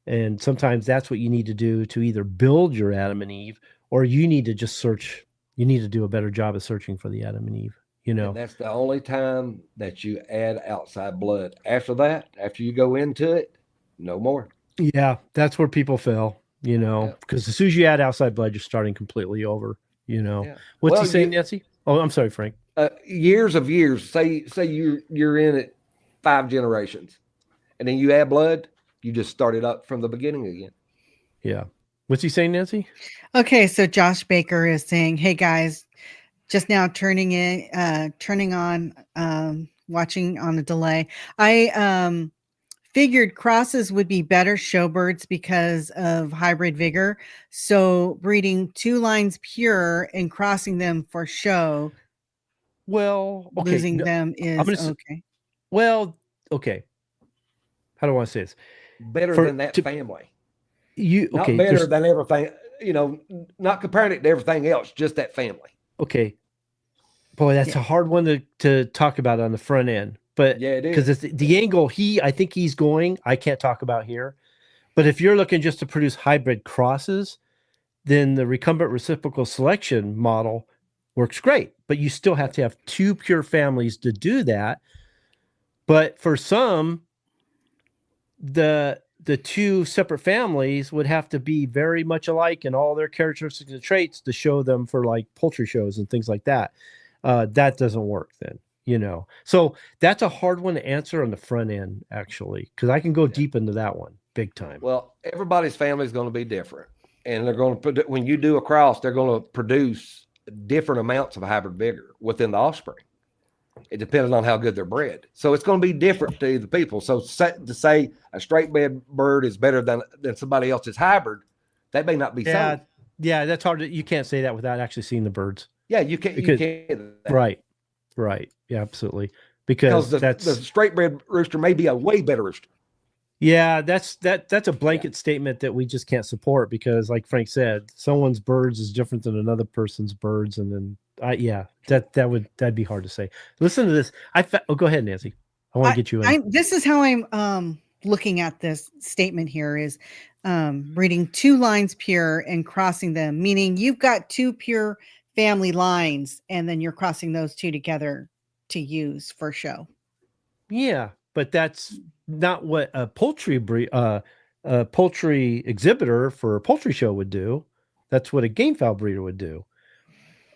And sometimes that's what you need to do to either build your Adam and Eve, or you need to just search. You need to do a better job of searching for the Adam and Eve, And that's the only time that you add outside blood. After that, after you go into it, no more. Yeah, that's where people fail, because as soon as you add outside blood, you're starting completely over, Yeah. What's he saying, Nancy? Oh, I'm sorry, Frank. Years of years, say you're in it 5 generations, and then you add blood, you just start it up from the beginning again. Yeah. What's he saying, Nancy? Okay, so Josh Baker is saying, "Hey guys, just now turning on, watching on a delay. I figured crosses would be better showbirds because of hybrid vigor. So breeding 2 lines pure and crossing them for show. Well, okay, losing them is okay. Well, okay. How do I say this? Better than that family. Not okay, better than everything, not comparing it to everything else, just that family. Okay. Boy, that's a hard one to talk about on the front end. But it is. Because it's the angle I think he's going, I can't talk about here. But if you're looking just to produce hybrid crosses, then the recumbent reciprocal selection model works great. But you still have to have 2 pure families to do that. But for some, the 2 separate families would have to be very much alike in all their characteristics and traits to show them for like poultry shows and things like that. That doesn't work then, So that's a hard one to answer on the front end, actually, because I can go deep into that one big time. Well, everybody's family is going to be different, and they're going to when you do a cross, they're going to produce different amounts of hybrid vigor within the offspring. It depends on how good they're bred. So it's going to be different to the people. So to say a straight bred bird is better than somebody else's hybrid, that may not be so. Yeah, that's hard. You can't say that without actually seeing the birds. Yeah, you can't. Right. Yeah, absolutely. Because the straight bred rooster may be a way better rooster. Yeah, that's a blanket statement that we just can't support, because like Frank said, someone's birds is different than another person's birds. And then that'd be hard to say. Listen to this. Go ahead, Nancy. I want to get you in. This is how I'm looking at this statement here is breeding 2 lines pure and crossing them, meaning you've got 2 pure family lines and then you're crossing those 2 together to use for show. Yeah, but that's not what a poultry exhibitor for a poultry show would do. That's what a game fowl breeder would do.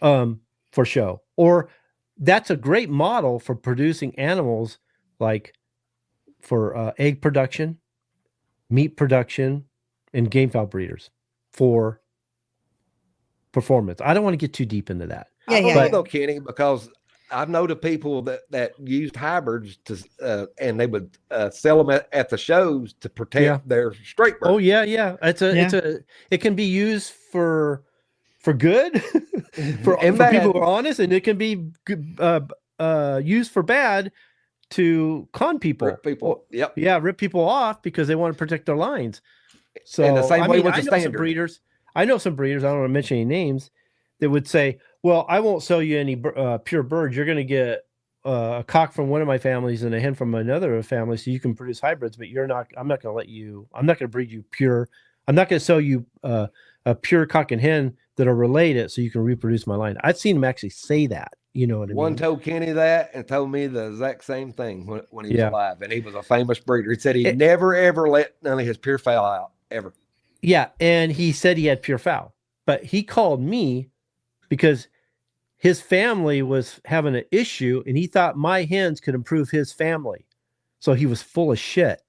For show. Or that's a great model for producing animals, like for egg production, meat production, and game fowl breeders for performance. I don't want to get too deep into that. I don't know, though, Kenny, because I've known the people that used hybrids to and they would sell them at the shows to protect their straight birds. Oh yeah. It can be used for good for people who are honest, and it can be used for bad to con people. Rip people. Yep. Yeah, rip people off because they want to protect their lines. So and the same way with the I know some standard breeders. I know some breeders, I don't want to mention any names, that would say, well, I won't sell you any pure birds. You're going to get a cock from one of my families and a hen from another family, so you can produce hybrids, but I'm not going to let you, I'm not going to breed you pure. I'm not going to sell you a pure cock and hen that are related so you can reproduce my line. I've seen him actually say that. You know what I mean? One told Kenny that and told me the exact same thing when he was Yeah. alive. And he was a famous breeder. He said he It- never, ever let none of his pure fowl out, ever. Yeah. And he said he had pure fowl, but he called me because his family was having an issue and he thought my hens could improve his family. So he was full of shit.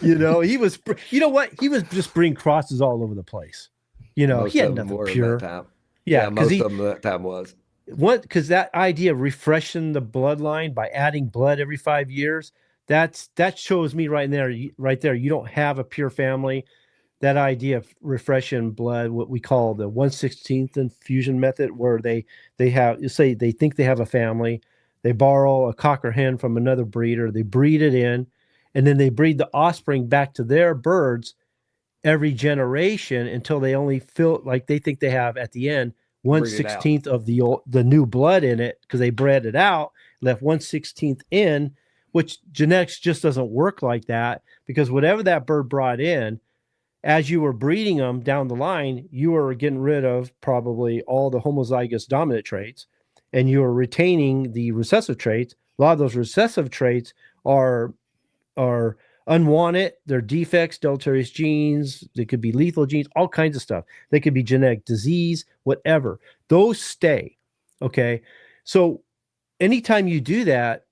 You know, he was, you know what? He was just bringing crosses all over the place. You know, Most he had of them nothing were at pure. that time. Yeah. Most of them that time was. Because that idea of refreshing the bloodline by adding blood every 5 years, that shows me right there, you don't have a pure family. That idea of refreshing blood, what we call the 1/16th infusion method, where they think they have a family, they borrow a cock or hen from another breeder, they breed it in, and then they breed the offspring back to their birds every generation until they only feel like they think they have at the end 1/16th of the new blood in it, because they bred it out, left 1/16th in, which genetics just doesn't work like that, because whatever that bird brought in, as you were breeding them down the line, you were getting rid of probably all the homozygous dominant traits, and you were retaining the recessive traits. A lot of those recessive traits are unwanted. They're defects, deleterious genes. They could be lethal genes, all kinds of stuff. They could be genetic disease, whatever. Those stay. Okay. So anytime you do that,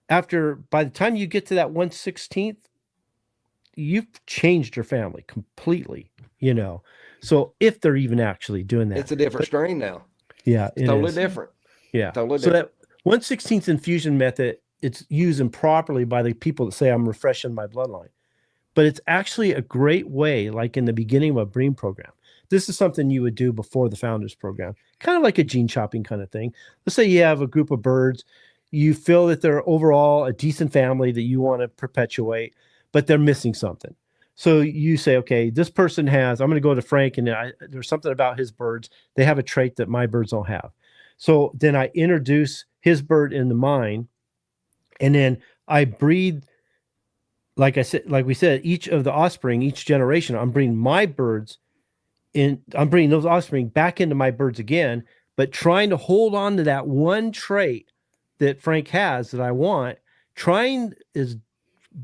by the time you get to that 1/16th, you've changed your family completely, you know. So if they're even actually doing that, it's a different strain now. Yeah, it's totally different. Yeah, totally so different. That 1/16th infusion method, it's used improperly by the people that say I'm refreshing my bloodline, but it's actually a great way, like in the beginning of a breeding program. This is something you would do before the founders program, kind of like a gene shopping kind of thing. Let's say you have a group of birds, you feel that they're overall a decent family that you want to perpetuate, but they're missing something. So you say, okay, this person has, I'm going to go to Frank, and there's something about his birds. They have a trait that my birds don't have. So then I introduce his bird into mine, and then I breed, like we said, each of the offspring, each generation, I'm breeding my birds in, I'm bringing those offspring back into my birds again, but trying to hold on to that one trait that Frank has that I want, trying as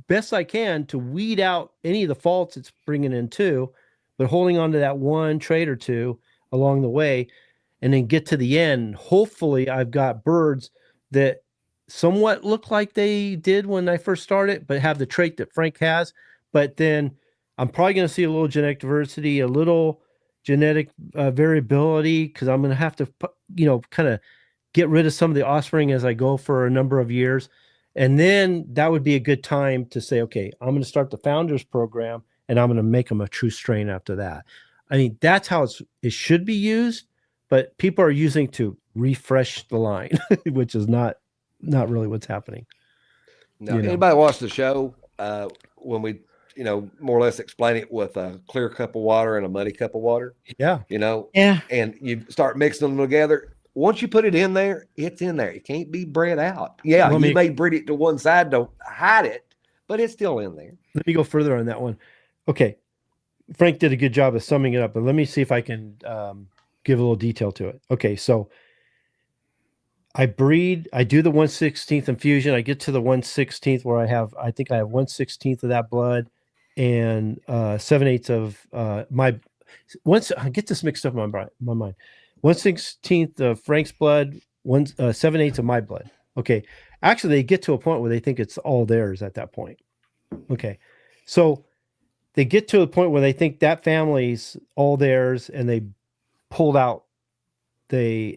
best I can to weed out any of the faults it's bringing in too, but holding on to that one trait or two along the way, and then get to the end. Hopefully I've got birds that somewhat look like they did when I first started, but have the trait that Frank has. But then I'm probably going to see a little genetic diversity, a little genetic variability, because I'm going to have to, kind of get rid of some of the offspring as I go for a number of years. And then that would be a good time to say, okay, I'm going to start the founders program, and I'm going to make them a true strain after that. I mean, that's how it should be used, but people are using to refresh the line, which is not really what's happening. No, anybody watch the show when we, more or less explain it with a clear cup of water and a muddy cup of water? Yeah. Yeah. And you start mixing them together. Once you put it in there, it's in there. It can't be bred out. Yeah, you may breed it to one side to hide it, but it's still in there. Let me go further on that one. Okay. Frank did a good job of summing it up, but let me see if I can give a little detail to it. Okay, so I do the 1/16th infusion. I get to the 1/16th where I think I have 1/16th of that blood and 7/8 of I get this mixed up in my mind. 1/16th of Frank's blood, 7/8 of my blood. Okay. Actually, they get to a point where they think it's all theirs at that point. Okay. So they get to a point where they think that family's all theirs, and they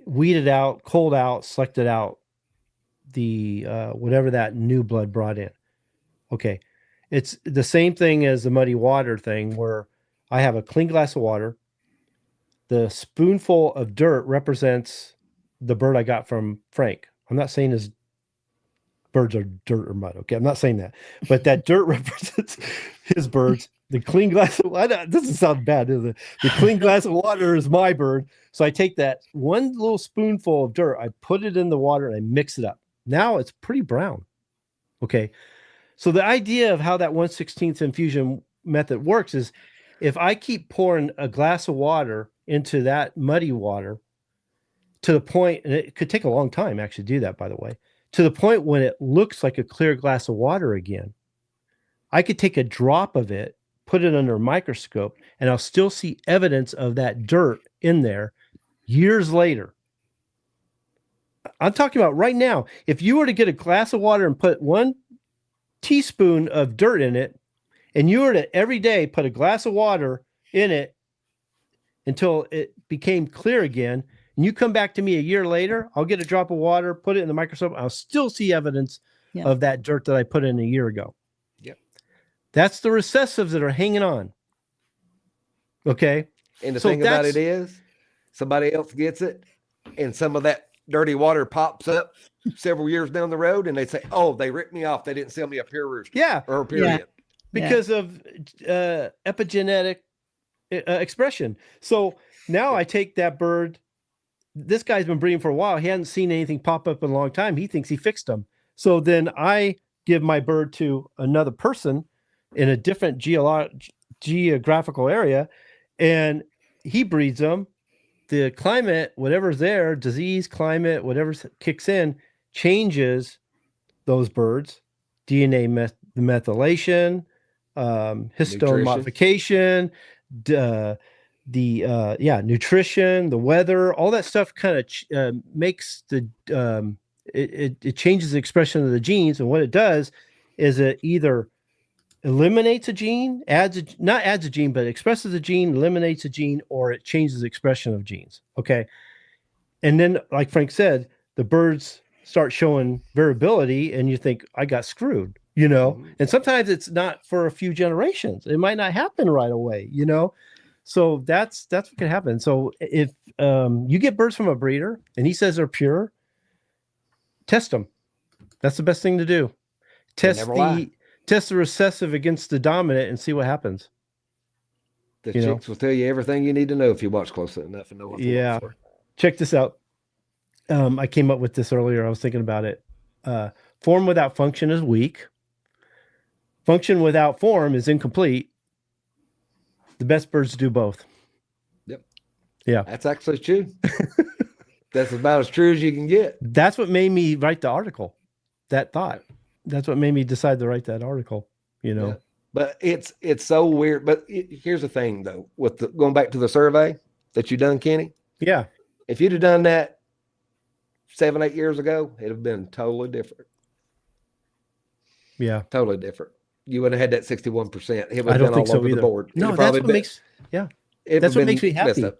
weeded out, culled out, selected out the whatever that new blood brought in. Okay. It's the same thing as the muddy water thing, where I have a clean glass of water. The spoonful of dirt represents the bird I got from Frank. I'm not saying his birds are dirt or mud. Okay, I'm not saying that, but that dirt represents his birds. The clean glass of water, this doesn't sound bad, does it? The clean glass of water is my bird. So I take that one little spoonful of dirt, I put it in the water, and I mix it up. Now it's pretty brown. Okay. So the idea of how that 1/16 infusion method works is if I keep pouring a glass of water into that muddy water to the point, and it could take a long time actually to do that, by the way, to the point when it looks like a clear glass of water again, I could take a drop of it, put it under a microscope, and I'll still see evidence of that dirt in there years later. I'm talking about right now. If you were to get a glass of water and put 1 teaspoon of dirt in it, and you were to every day put a glass of water in it until it became clear again, and you come back to me a year later, I'll get a drop of water, put it in the microscope, I'll still see evidence of that dirt that I put in a year ago. Yep. That's the recessives that are hanging on. Okay. And the thing about it is, somebody else gets it, and some of that dirty water pops up several years down the road, and they say, "Oh, they ripped me off. They didn't sell me a pure rooster." Yeah. Or a period. Yeah. Because of epigenetic expression. So now I take that bird. This guy's been breeding for a while. He hasn't seen anything pop up in a long time. He thinks he fixed them. So then I give my bird to another person in a different geographical area, and he breeds them. The climate, whatever's there, disease, climate, whatever kicks in, changes those birds. DNA methylation, histone modification, nutrition, the weather, all that stuff kind of makes the it changes the expression of the genes. And what it does is it either eliminates a gene, not adds a gene, but expresses a gene, eliminates a gene, or it changes the expression of genes. Okay. And then, like Frank said, the birds start showing variability, and you think, I got screwed, and sometimes it's not for a few generations. It might not happen right away, So that's what can happen. So if you get birds from a breeder and he says they're pure, test them. That's the best thing to do. Test the recessive against the dominant and see what happens. The chicks will tell you everything you need to know if you watch closely enough and know what to look for. Check this out. I came up with this earlier. I was thinking about it. Form without function is weak. Function without form is incomplete. The best birds do both. Yep. Yeah. That's actually true. That's about as true as you can get. That's what made me write the article. That thought. That's what made me decide to write that article, Yeah. But it's so weird. But here's the thing, though, with going back to the survey that you done, Kenny. Yeah. If you'd have done that 7-8 years ago, it'd have been totally different. Yeah. Totally different. You would have had that 61%. It would have been all over the board. No, that's what makes me happy.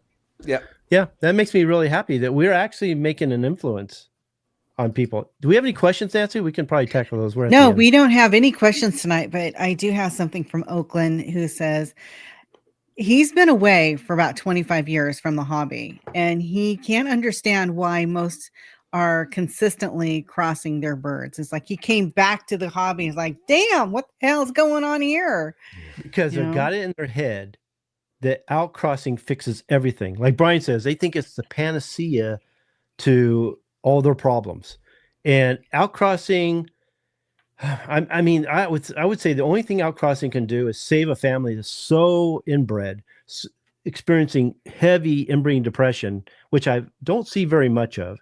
Yeah. Yeah. That makes me really happy that we're actually making an influence on people. Do we have any questions, Nancy? We can probably tackle those. No, we don't have any questions tonight, but I do have something from Oakland who says he's been away for about 25 years from the hobby, and he can't understand why most are consistently crossing their birds. It's like he came back to the hobby. He's like, damn, what the hell is going on here? Because they got it in their head that outcrossing fixes everything. Like Brian says, they think it's the panacea to all their problems. And outcrossing, I would say the only thing outcrossing can do is save a family that's so inbred, experiencing heavy inbreeding depression, which I don't see very much of.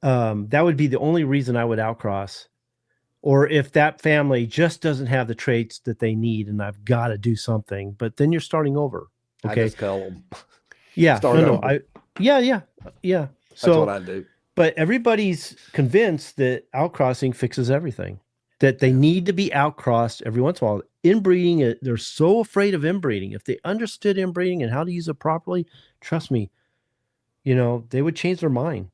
That would be the only reason I would outcross. Or if that family just doesn't have the traits that they need and I've got to do something, but then you're starting over. Okay. I just call them. Yeah. Yeah. That's what I do. But everybody's convinced that outcrossing fixes everything, that they need to be outcrossed every once in a while. Inbreeding, they're so afraid of inbreeding. If they understood inbreeding and how to use it properly, trust me, they would change their mind,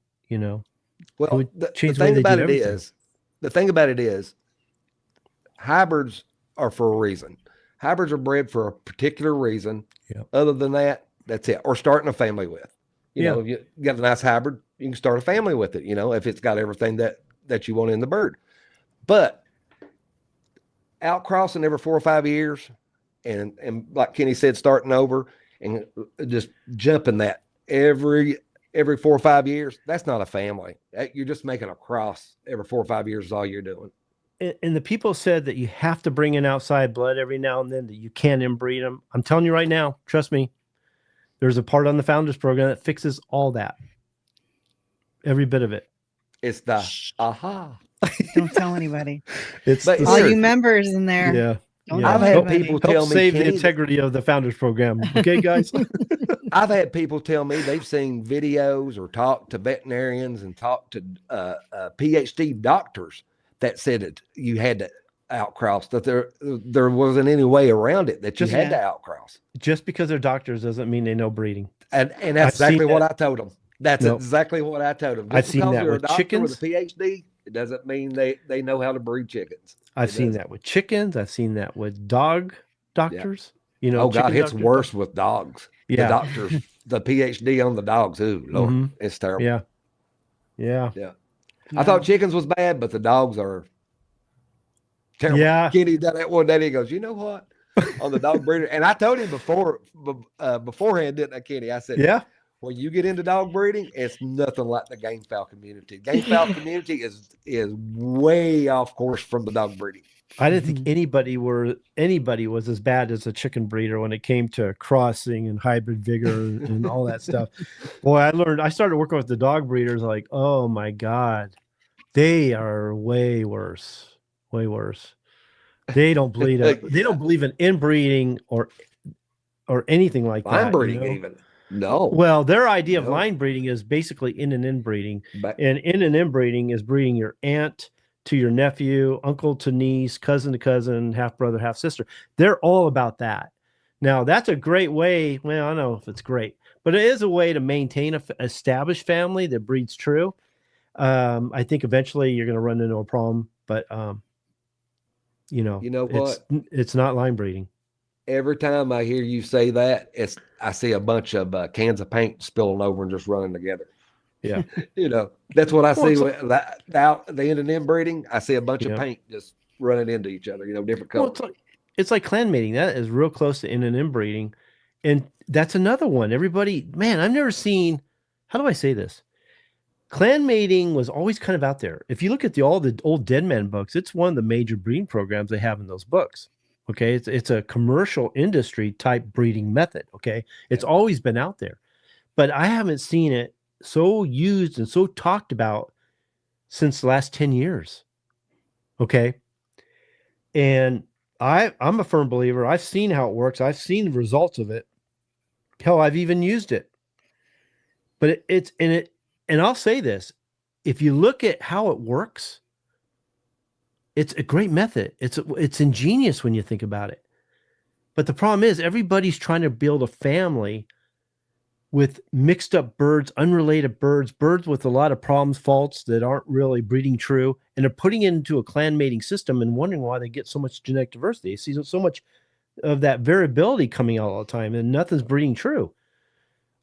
Well, the thing about it is hybrids are for a reason. Hybrids are bred for a particular reason. Yep. Other than that, that's it. Or starting a family with. You know, you got a nice hybrid, you can start a family with it, if it's got everything that you want in the bird. But outcrossing every 4 or 5 years, and like Kenny said, starting over and just jumping that every 4 or 5 years, that's not a family. You're just making a cross every 4 or 5 years is all you're doing. And the people said that you have to bring in outside blood every now and then, that you can't inbreed them. I'm telling you right now, trust me, there's a part on the Founders Program that fixes all that. Every bit of it. It's the aha. Don't tell anybody. It's But All Sure. you members in there. Yeah. Don't Yeah. tell I've had anybody. people Help tell me, save the Kenny, integrity of the Founders Program. Okay, guys? I've had people tell me they've seen videos or talked to veterinarians and talked to PhD doctors that said that you had to outcross, that there wasn't any way around it, that you had to outcross. Just because they're doctors doesn't mean they know breeding. And that's I've exactly seen what that. I told them. That's Nope. exactly what I told them. Just I've seen because that you're with a doctor chickens. with a PhD, it doesn't mean they know how to breed chickens. I've It seen doesn't. that with chickens. I've seen that with dog doctors. You know, Oh God, chicken it's doctors. worse with dogs. Yeah. The doctors, the PhD on the dogs. Ooh, Lord, Mhm. it's terrible. Yeah. Yeah. I thought chickens was bad, but the dogs are terrible. Yeah. Kenny done that one day. He goes, you know what? On the dog breeder, and I told him beforehand, didn't I, Kenny? I said, Yeah. when you get into dog breeding, it's nothing like the game fowl community. Game fowl community is way off course from the dog breeding. I didn't think anybody was as bad as a chicken breeder when it came to crossing and hybrid vigor and all that stuff. Boy, I started working with the dog breeders, like, oh my God, they are way worse. Way worse. They don't believe they don't believe in inbreeding or anything like Line that. breeding, you know? even. No. Well, their idea of No. line breeding is basically in and inbreeding. But And in and inbreeding is breeding your aunt to your nephew, uncle to niece, cousin to cousin, half brother, half sister. They're all about that. Now, that's a great way. Well, I don't know if it's great, but it is a way to maintain an established family that breeds true. I think eventually you're going to run into a problem, but you know what? It's not line breeding. Every time I hear you say that, I see a bunch of cans of paint spilling over and just running together. Yeah. That's what I see Well, with the end and inbreeding. I see a bunch Yeah. of paint just running into each other, different Well, colors. it's like clan mating. That is real close to in and inbreeding. And that's another one. Everybody, man, I've never seen, how do I say this? Clan mating was always kind of out there. If you look at all the old Dead Man books, it's one of the major breeding programs they have in those books. Okay. It's a commercial industry type breeding method. Okay. It's always been out there, but I haven't seen it so used and so talked about since the last 10 years. Okay. And I'm a firm believer. I've seen how it works. I've seen the results of it. Hell, I've even used it. But and I'll say this, if you look at how it works, it's a great method. It's ingenious when you think about it. But the problem is everybody's trying to build a family with mixed up birds, unrelated birds with a lot of problems, faults that aren't really breeding true. And they're putting it into a clan mating system and wondering why they get so much genetic diversity. You see so much of that variability coming out all the time and nothing's breeding true.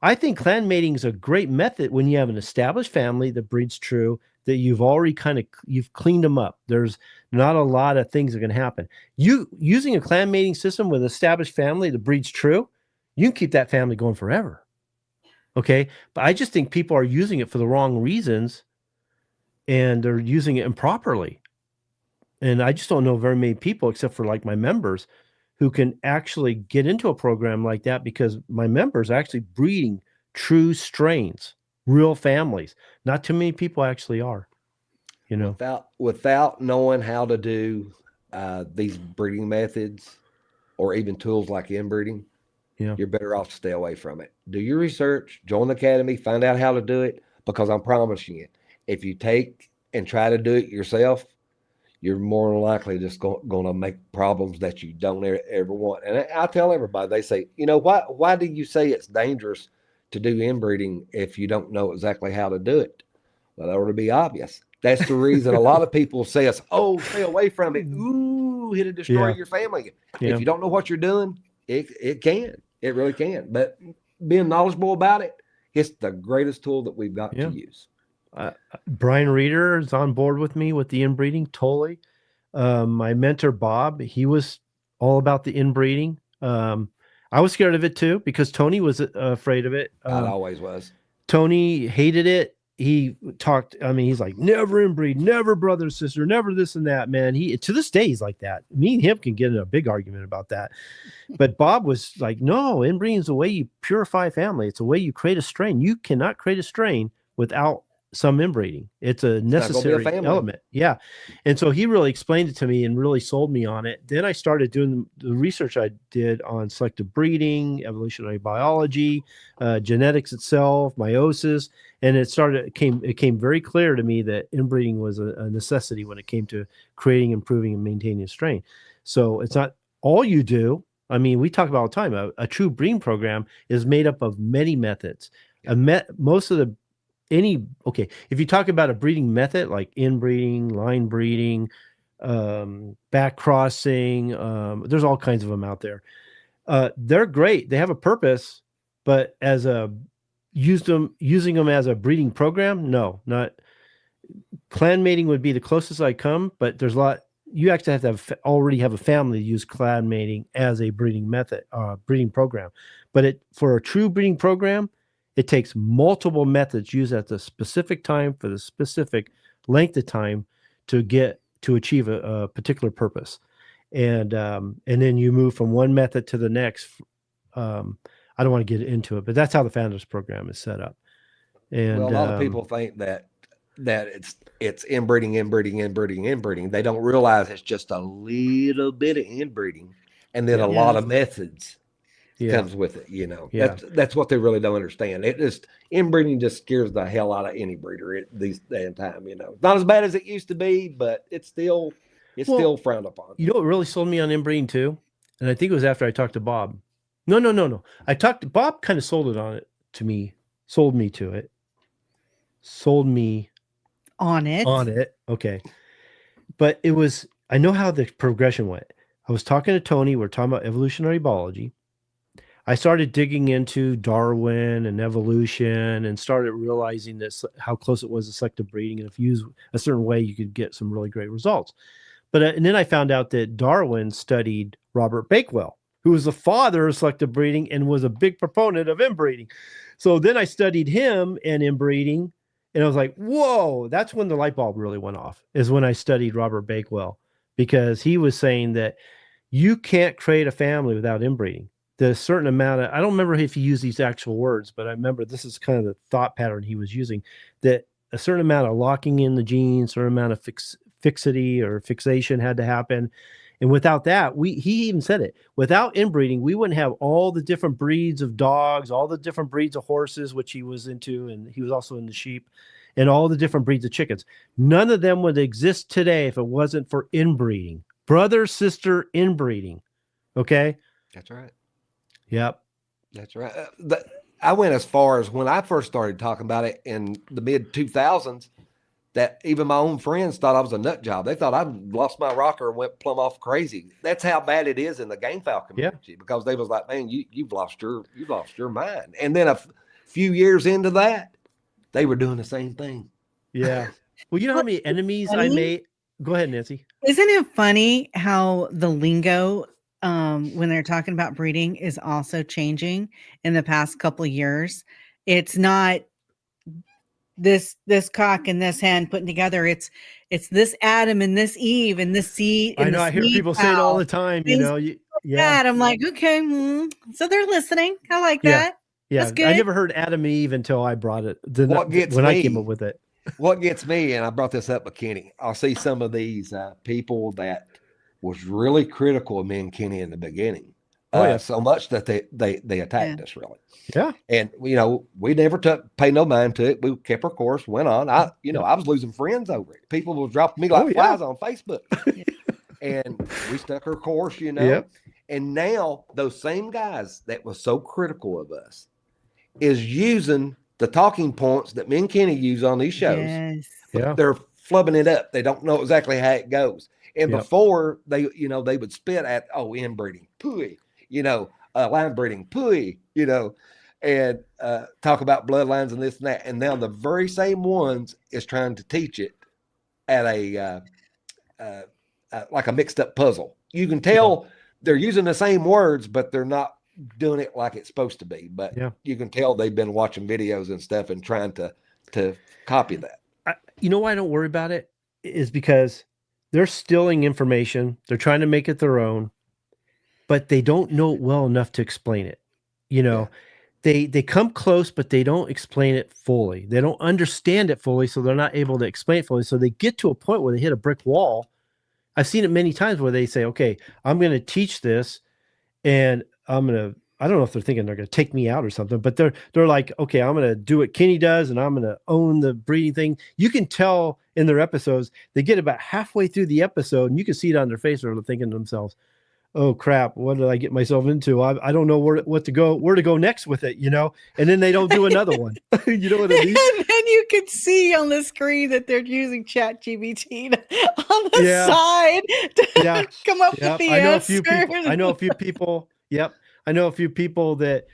I think clan mating is a great method when you have an established family that breeds true, that you've already you've cleaned them up. There's not a lot of things that are going to happen. You using a clan mating system with an established family that breeds true, you can keep that family going forever. Okay. But I just think people are using it for the wrong reasons and they're using it improperly. And I just don't know very many people, except for like my members, who can actually get into a program like that, because my members are actually breeding true strains, real families. Not too many people actually are, Without knowing how to do these breeding methods or even tools like inbreeding, you're better off to stay away from it. Do your research, join the academy, find out how to do it, because I'm promising you, if you take and try to do it yourself, you're more than likely just going to make problems that you don't ever want. And I tell everybody, they say, why do you say it's dangerous to do inbreeding if you don't know exactly how to do it? Well, that ought to be obvious. That's the reason a lot of people say, stay away from it. Ooh, it'll destroy your family. Yeah. If you don't know what you're doing, it can. It really can. But being knowledgeable about it, it's the greatest tool that we've got to use. Brian Reeder is on board with me with the inbreeding totally. My mentor, Bob, he was all about the inbreeding. I was scared of it too because Tony was afraid of it. I always was. Tony hated it. He talked, I mean, he's like, never inbreed, never brother, sister, never this and that, man. He, to this day, he's like that. Me and him can get in a big argument about that. But Bob was like, no, inbreeding is the way you purify a family. It's a way you create a strain. You cannot create a strain without some inbreeding. It's a necessary element. Yeah. And so he really explained it to me and really sold me on it. Then I started doing the research I did on selective breeding, evolutionary biology, genetics itself, meiosis. And it came very clear to me that inbreeding was a necessity when it came to creating, improving, and maintaining a strain. So it's not all you do. I mean, we talk about all the time, a true breeding program is made up of many methods. Most of the if you talk about a breeding method like inbreeding, line breeding, back crossing, there's all kinds of them out there. They're great. They have a purpose, but using them as a breeding program, no, not. Clan mating would be the closest I come, but there's a lot. You actually have to already have a family to use clan mating as a breeding method, breeding program. But for a true breeding program, it takes multiple methods used at the specific time for the specific length of time to achieve a particular purpose. And then you move from one method to the next. I don't want to get into it, but that's how the Founders Program is set up. And a lot of people think that it's inbreeding. They don't realize it's just a little bit of inbreeding, and then a lot of methods comes with it. You know, that's what they really don't understand. Inbreeding just scares the hell out of any breeder these damn time. You know, not as bad as it used to be, but it's still frowned upon. You know what really sold me on inbreeding too, and I think it was after I talked to Bob. No. Bob kind of sold me on it. Okay. But I know how the progression went. I was talking to Tony. We're talking about evolutionary biology. I started digging into Darwin and evolution and started realizing how close it was to selective breeding. And if you use a certain way, you could get some really great results. But and then I found out that Darwin studied Robert Bakewell, who was the father of selective breeding and was a big proponent of inbreeding. So then I studied him and inbreeding. And I was like, whoa, that's when the light bulb really went off, is when I studied Robert Bakewell, because he was saying that you can't create a family without inbreeding. There's a certain amount of, I don't remember if he used these actual words, but I remember this is kind of the thought pattern he was using, that a certain amount of locking in the genes, certain amount of fixity or fixation had to happen. And without that, he even said it, without inbreeding, we wouldn't have all the different breeds of dogs, all the different breeds of horses, which he was into, and he was also into sheep, and all the different breeds of chickens. None of them would exist today if it wasn't for inbreeding. Brother, sister, inbreeding. Okay? That's right. Yep. That's right. I went as far as when I first started talking about it in the mid-2000s, that even my own friends thought I was a nut job. They thought I lost my rocker and went plumb off crazy. That's how bad it is in the game fowl community, because they was like, man, you've lost your mind. And then a few years into that, they were doing the same thing. Yeah. Well, you know how many enemies I made? Go ahead, Nancy. Isn't it funny how the lingo, when they're talking about breeding, is also changing in the past couple of years? It's not this cock and this hen putting together. It's this Adam and this Eve and this seed. I know. I hear people say it all the time. You know. Yeah. I'm like, okay. So they're listening. I like that. Yeah. That's good. I never heard Adam Eve until I brought it. I came up with it. What gets me, and I brought this up with Kenny, I'll see some of these people that was really critical of me and Kenny in the beginning. So much that they attacked us, really. Yeah. And we never pay no mind to it. We kept our course, went on. I was losing friends over it. People were dropping me like flies on Facebook. And we stuck our course, Yep. And now those same guys that was so critical of us is using the talking points that me and Kenny use on these shows. Yes. But they're flubbing it up. They don't know exactly how it goes. And before they would spit at, inbreeding, pooey, line breeding, pooey, and talk about bloodlines and this and that. And now the very same ones is trying to teach it at a like a mixed up puzzle. You can tell they're using the same words, but they're not doing it like it's supposed to be. But you can tell they've been watching videos and stuff and trying to copy that. You know why I don't worry about it is because they're stealing information. They're trying to make it their own, but they don't know it well enough to explain it. You know, they come close, but they don't explain it fully. They don't understand it fully, so they're not able to explain it fully. So they get to a point where they hit a brick wall. I've seen it many times where they say, okay, I'm going to teach this, and I don't know if they're thinking they're going to take me out or something, but they're like, okay, I'm going to do what Kenny does, and I'm going to own the breeding thing. You can tell in their episodes, they get about halfway through the episode, and you can see it on their face, or they're thinking to themselves, oh crap, what did I get myself into? I don't know where to go next with it, you know? And then they don't do another one. You know what I mean? And then you can see on the screen that they're using ChatGPT on the side to come up with the answer. I know a few people. Yep. I know a few people that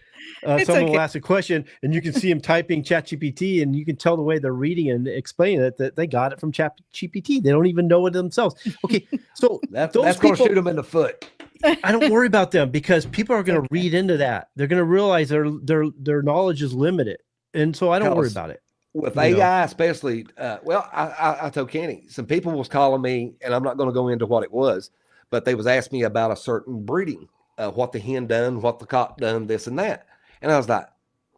someone will ask a question and you can see them typing ChatGPT, and you can tell the way they're reading and explaining it that they got it from ChatGPT. They don't even know it themselves. Okay. So that's going to shoot them in the foot. I don't worry about them because people are going to read into that. They're going to realize their knowledge is limited. And so I don't worry about it. With AI, especially, I told Kenny, some people was calling me, and I'm not going to go into what it was, but they was asking me about a certain breeding, what the hen done, what the cock done, this and that. And I was like,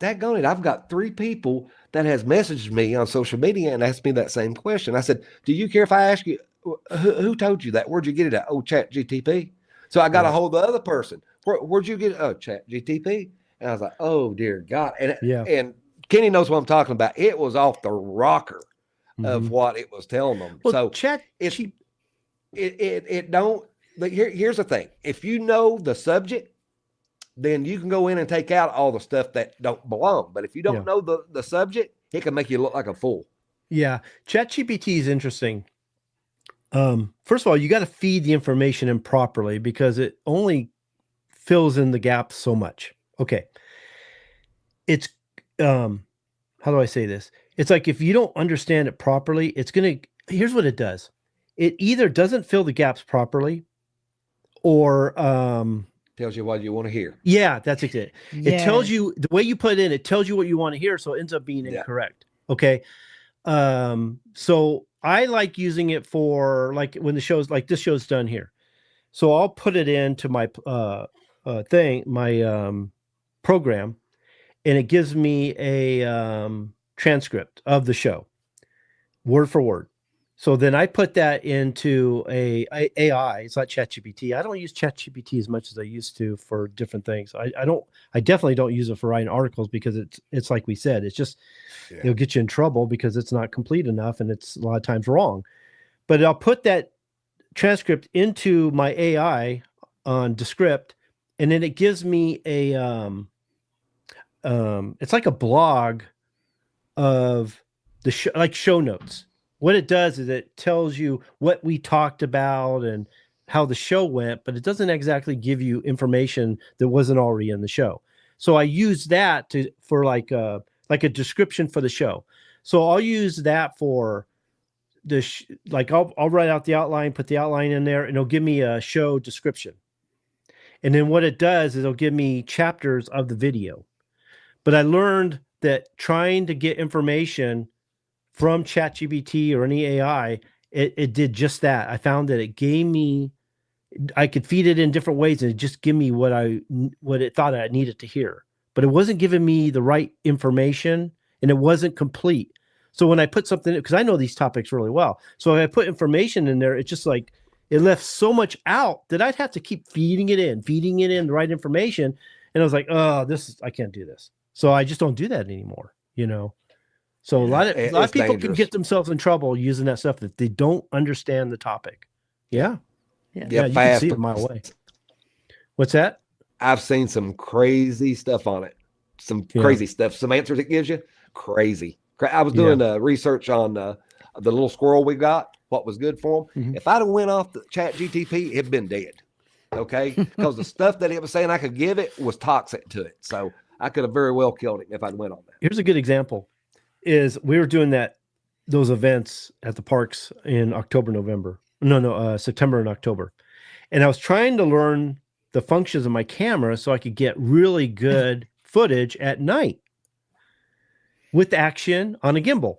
daggone it, I've got 3 people that has messaged me on social media and asked me that same question. I said, do you care if I ask you, who told you that? Where'd you get it at? Oh, ChatGPT. So I got a hold of the other person. Where'd you get it? Oh, ChatGPT. And I was like, oh, dear God. And Kenny knows what I'm talking about. It was off the rocker of what it was telling them. Well, so it don't. Here's the thing. If you know the subject, then you can go in and take out all the stuff that don't belong. But if you don't know the subject, it can make you look like a fool. Yeah. ChatGPT is interesting. First of all, you got to feed the information in properly because it only fills in the gaps so much. Okay. It's, how do I say this? It's like, if you don't understand it properly, here's what it does. It either doesn't fill the gaps properly or, tells you what you want to hear. Yeah, that's it. Yeah. It tells you the way you put it in, it tells you what you want to hear. So it ends up being incorrect. Okay. So I like using it for like when the show's like this show's done here. So I'll put it into my program, and it gives me a transcript of the show, word for word. So then I put that into a AI. It's not ChatGPT. I don't use ChatGPT as much as I used to for different things. I definitely don't use it for writing articles because it's like we said, it's just it'll get you in trouble because it's not complete enough and it's a lot of times wrong. But I'll put that transcript into my AI on Descript, and then it gives me a it's like a blog of the show, like show notes. What it does is it tells you what we talked about and how the show went, but it doesn't exactly give you information that wasn't already in the show. So I use that for like a description for the show. So I'll use that for I'll write out the outline, put the outline in there, and it'll give me a show description. And then what it does is it'll give me chapters of the video. But I learned that trying to get information from ChatGPT or any AI, it did just that. I found that it gave me, I could feed it in different ways and it just give me what it thought I needed to hear. But it wasn't giving me the right information and it wasn't complete. So when I put something, because I know these topics really well. So if I put information in there, it's just like, it left so much out that I'd have to keep feeding it in the right information. And I was like, oh, I can't do this. So I just don't do that anymore, you know? So a lot of people dangerous. can get themselves in trouble using that stuff if they don't understand the topic. Yeah. You can see it a mile away. What's that? I've seen some crazy stuff on it. Some crazy stuff. Some answers it gives you. Crazy. I was doing research on the little squirrel we got, what was good for him. Mm-hmm. If I'd have went off the ChatGPT, it'd been dead. Okay? Because the stuff that it was saying I could give it was toxic to it. So I could have very well killed it if I'd went on that. Here's a good example. Is we were doing those events at the parks in October, November. September and October. And I was trying to learn the functions of my camera so I could get really good footage at night with action on a gimbal.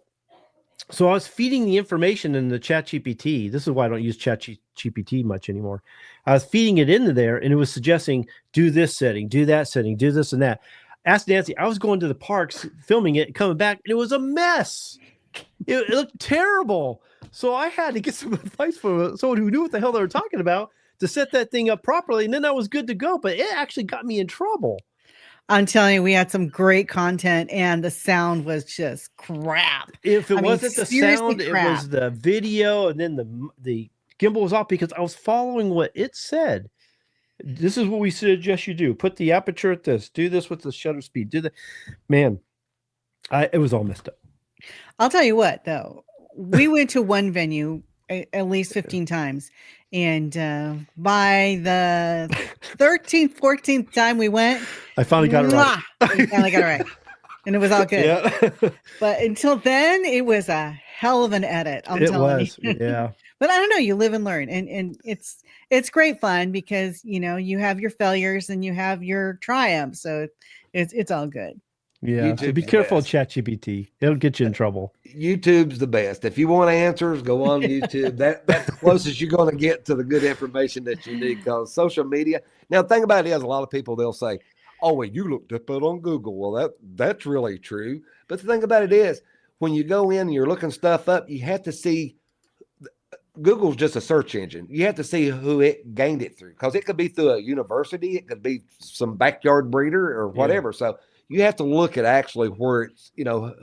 So I was feeding the information in the ChatGPT. This is why I don't use ChatGPT much anymore. I was feeding it into there, and it was suggesting, do this setting, do that setting, do this and that. Ask Nancy. I was going to the parks, filming it, coming back, and it was a mess. It looked terrible. So I had to get some advice from someone who knew what the hell they were talking about to set that thing up properly, and then I was good to go. But it actually got me in trouble. I'm telling you, we had some great content, and the sound was just crap. If it wasn't the sound, it was the video, and then the gimbal was off because I was following what it said. This is what we suggest you do. Put the aperture at this. Do this with the shutter speed. Do that. Man, it was all messed up. I'll tell you what, though. We went to one venue at least 15 times. And by the 13th, 14th time we went, I finally got it right. We finally got it right. And it was all good. Yeah. But until then, it was a hell of an edit. I'm telling you. Yeah. But I don't know. You live and learn. And it's great fun because, you have your failures and you have your triumphs. So it's all good. Yeah, so be careful of ChatGPT. It'll get you in trouble. YouTube's the best. If you want answers, go on YouTube. That's the closest you're going to get to the good information that you need, because social media. Now, the thing about it is, a lot of people, they'll say, oh, well, you looked up it on Google. Well, that's really true. But the thing about it is, when you go in and you're looking stuff up, you have to see. Google's just a search engine. You have to see who it gained it through, because it could be through a university. It could be some backyard breeder or whatever. Yeah. So you have to look at actually where it's,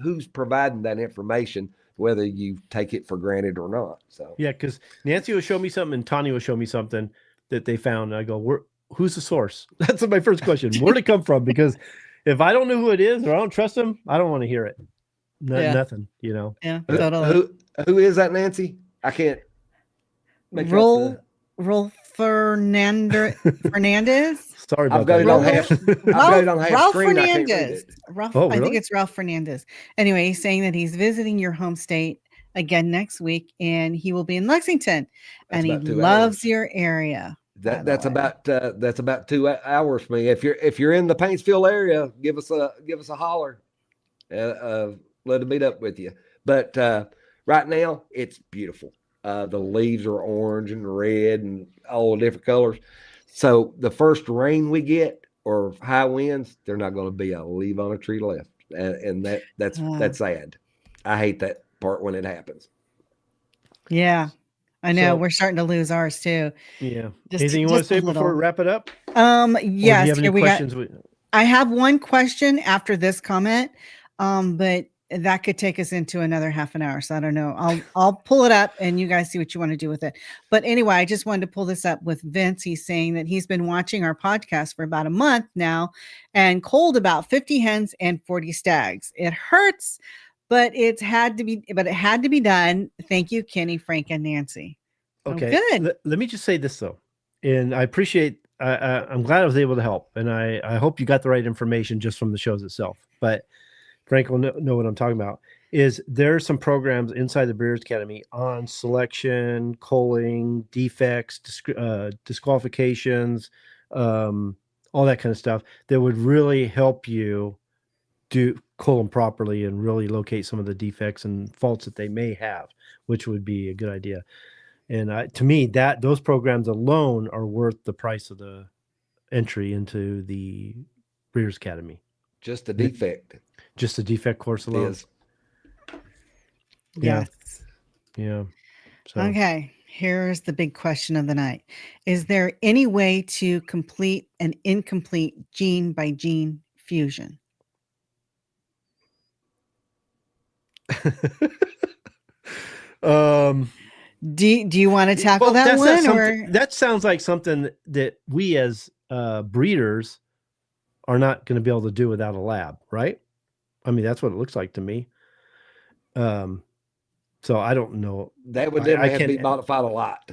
who's providing that information, whether you take it for granted or not. So yeah, because Nancy will show me something and Tanya will show me something that they found. And I go, who's the source? That's my first question. Where'd it come from? Because if I don't know who it is or I don't trust them, I don't want to hear it. Nothing, Yeah, totally. Who is that, Nancy? I can't make Rolf Fernandez. Sorry about that. Ralph Fernandez. Really? I think it's Ralph Fernandez. Anyway, he's saying that he's visiting your home state again next week, and he will be in Lexington, and he loves your area. That's about 2 hours for me. If you're in the Paintsville area, give us a holler. Love to meet up with you. But right now, it's beautiful. The leaves are orange and red and all different colors. So the first rain we get or high winds, there's not going to be a leaf on a tree left, and that's sad. I hate that part when it happens. Yeah, I know. We're starting to lose ours too. Yeah. Anything you want to say before we wrap it up? Yes. Here questions? I have one question after this comment, but that could take us into another half an hour. So I don't know. I'll pull it up and you guys see what you want to do with it. But anyway, I just wanted to pull this up with Vince. He's saying that he's been watching our podcast for about a month now and culled about 50 hens and 40 stags. It hurts, but it had to be done. Thank you, Kenny, Frank, and Nancy. Okay. Good. Let me just say this though. And I appreciate, I'm glad I was able to help. And I hope you got the right information just from the shows itself. But Frank will know what I'm talking about. Is there some programs inside the Breeders' Academy on selection, culling, defects, disqualifications, all that kind of stuff that would really help you cull them properly and really locate some of the defects and faults that they may have, which would be a good idea. And to me, those programs alone are worth the price of the entry into the Breeders' Academy. Just a defect. Just a defect course alone. Yes. Yeah. So. Okay. Here's the big question of the night. Is there any way to complete an incomplete gene by gene fusion? Do you want to tackle that one? Or that sounds like something that we as breeders are not going to be able to do without a lab, right? I mean, that's what it looks like to me. So I don't know. That would definitely have to be modified a lot.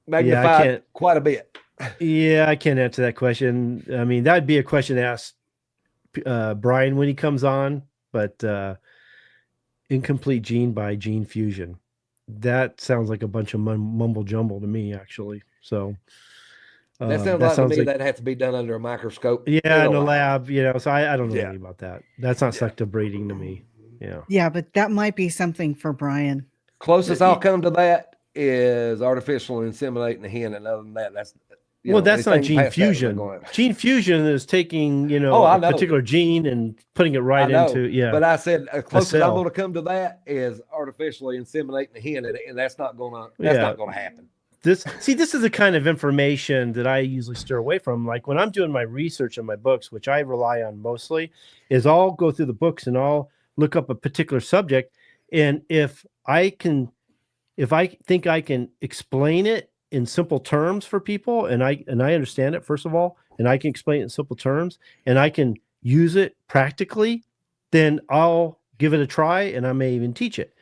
Magnified quite a bit. Yeah, I can't answer that question. I mean, that'd be a question to ask Brian when he comes on, but incomplete gene by gene fusion. that sounds like a bunch of mumble jumble to me, actually. So That sounds like to me that has to be done under a microscope. Yeah, in a lab, so I don't know Yeah. anything about that. That's not selective breeding to me. Yeah. Yeah, but that might be something for Brian. Closest I'll come to that is artificial inseminating the hen, and other than that, that's that's not anything gene past that, we're fusion. going- Gene fusion is taking, I a know. particular gene and putting it right into, But I said closest I'm cell. going to come to that is artificially inseminating the hen, and that's not going to happen. This is the kind of information that I usually steer away from. Like when I'm doing my research in my books, which I rely on mostly, is I'll go through the books and I'll look up a particular subject. And if I think I can explain it in simple terms for people, and I understand it, first of all, and I can explain it in simple terms, and I can use it practically, then I'll give it a try, and I may even teach it.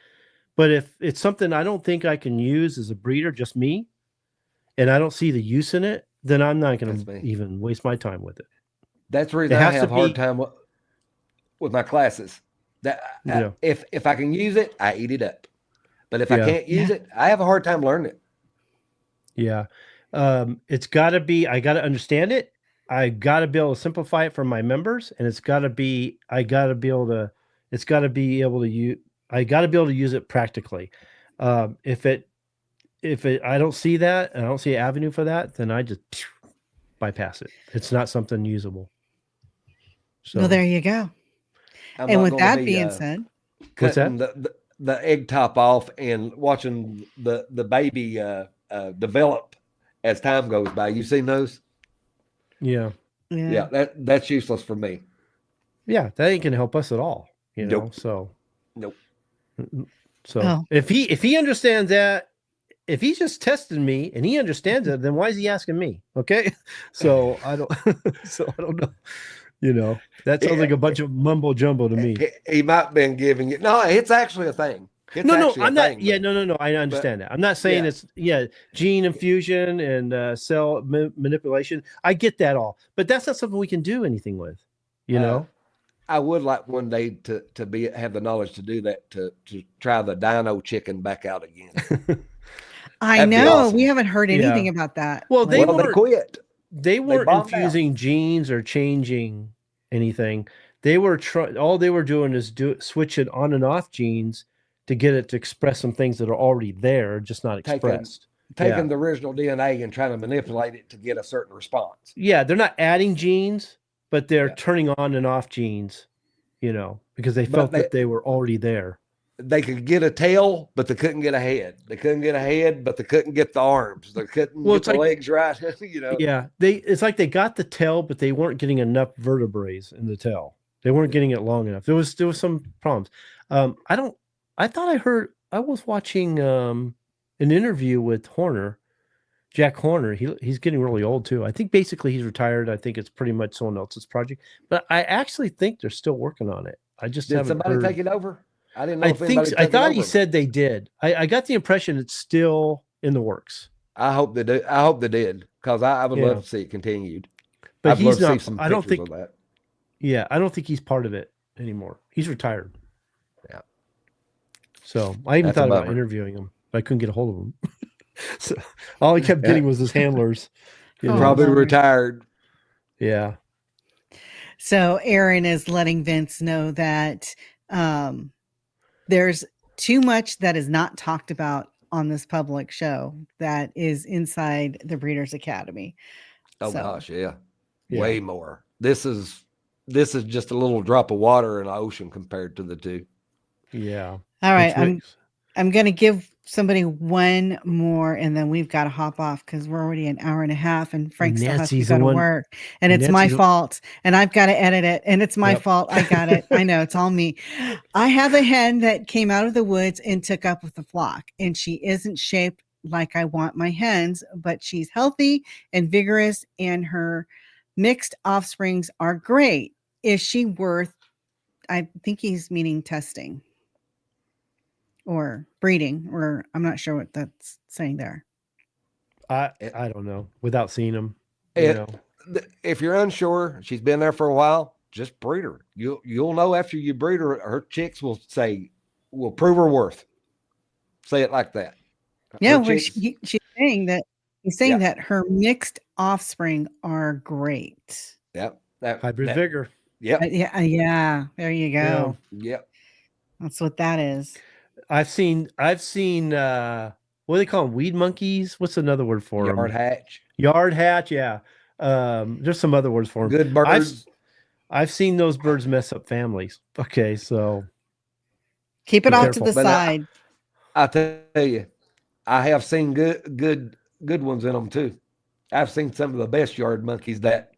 But if it's something I don't think I can use as a breeder, just me, and I don't see the use in it, then I'm not going to even waste my time with it. That's the reason I have a hard time with my classes. If I can use it, I eat it up. But if I can't use it, I have a hard time learning it. Yeah. It's got to be, I got to understand it. I got to be able to simplify it for my members, and I got to be able to use it practically. If I don't see that, and I don't see an avenue for that, then I just bypass it. It's not something usable. So Well, there you go. And with that being said, cutting the egg top off and watching the baby develop as time goes by. You've seen those? Yeah. That's useless for me. Yeah, that ain't gonna help us at all. Nope. So nope. So if he understands that, if he's just testing me and he understands it, then why is he asking me? Okay. So I don't know. That sounds like a bunch of mumbo jumbo to me. He might have been giving it. No, it's actually a thing. No, I'm not. No. I understand that. I'm not saying it's gene infusion and cell manipulation. I get that all, but that's not something we can do anything with. I would like one day to have the knowledge to do that, to try the dino chicken back out again. I know awesome. We haven't heard anything about that. Well, they quit. They weren't infusing genes or changing anything. They were all they were doing is switch it on and off genes to get it to express some things that are already there, just not expressed. Taking the original DNA and trying to manipulate it to get a certain response. Yeah, they're not adding genes, but they're turning on and off genes, because they felt that they were already there. They could get a tail, but they couldn't get a head. They couldn't get a head, but they couldn't get the arms. They couldn't get the legs right. Yeah, it's like they got the tail, but they weren't getting enough vertebrae in the tail. They weren't getting it long enough. There was some problems. I was watching an interview with Jack Horner. He's getting really old too. I think basically he's retired. I think it's pretty much someone else's project, but I actually think they're still working on it. I just did somebody take it over? I didn't know. I thought he said they did. I got the impression it's still in the works. I hope they do. I hope they did, because I would love to see it continued. But he's not. I don't think. Yeah, I don't think he's part of it anymore. He's retired. Yeah. So I even thought about interviewing him, but I couldn't get a hold of him. So all I kept getting was his handlers. Probably retired. Yeah. So Aaron is letting Vince know that there's too much that is not talked about on this public show that is inside the Breeders' Academy. Oh gosh, yeah. Way more. This is just a little drop of water in the ocean compared to the two. Yeah. All right. I'm going to give somebody one more, and then we've got to hop off because we're already an hour and a half, and Frank still has to go to work, and it's my fault, and I've got to edit it, and it's my fault. I got it. I know, it's all me. I have a hen that came out of the woods and took up with the flock, and she isn't shaped like I want my hens, but she's healthy and vigorous, and her mixed offsprings are great. Is she worth, I think he's meaning testing or breeding, or I'm not sure what that's saying there. I don't know without seeing them. If you're unsure, she's been there for a while, just breed her. You'll know after you breed her. Her chicks will prove her worth. say it like that. Yeah, Her where chicks, she's saying that yeah, her mixed offspring are great. yeah, Hybrid vigor. yep, Yeah. There you Yeah. go. yep. That's what that is. I've seen what do they call them? Weed monkeys? What's another word for Yard them? hatch, Yard hatch, yeah. There's some other words for them. good birds. I've seen those birds mess up families. Okay, so Keep it be off to careful. the But side. I tell you, I have seen good ones in them too. I've seen some of the best yard monkeys that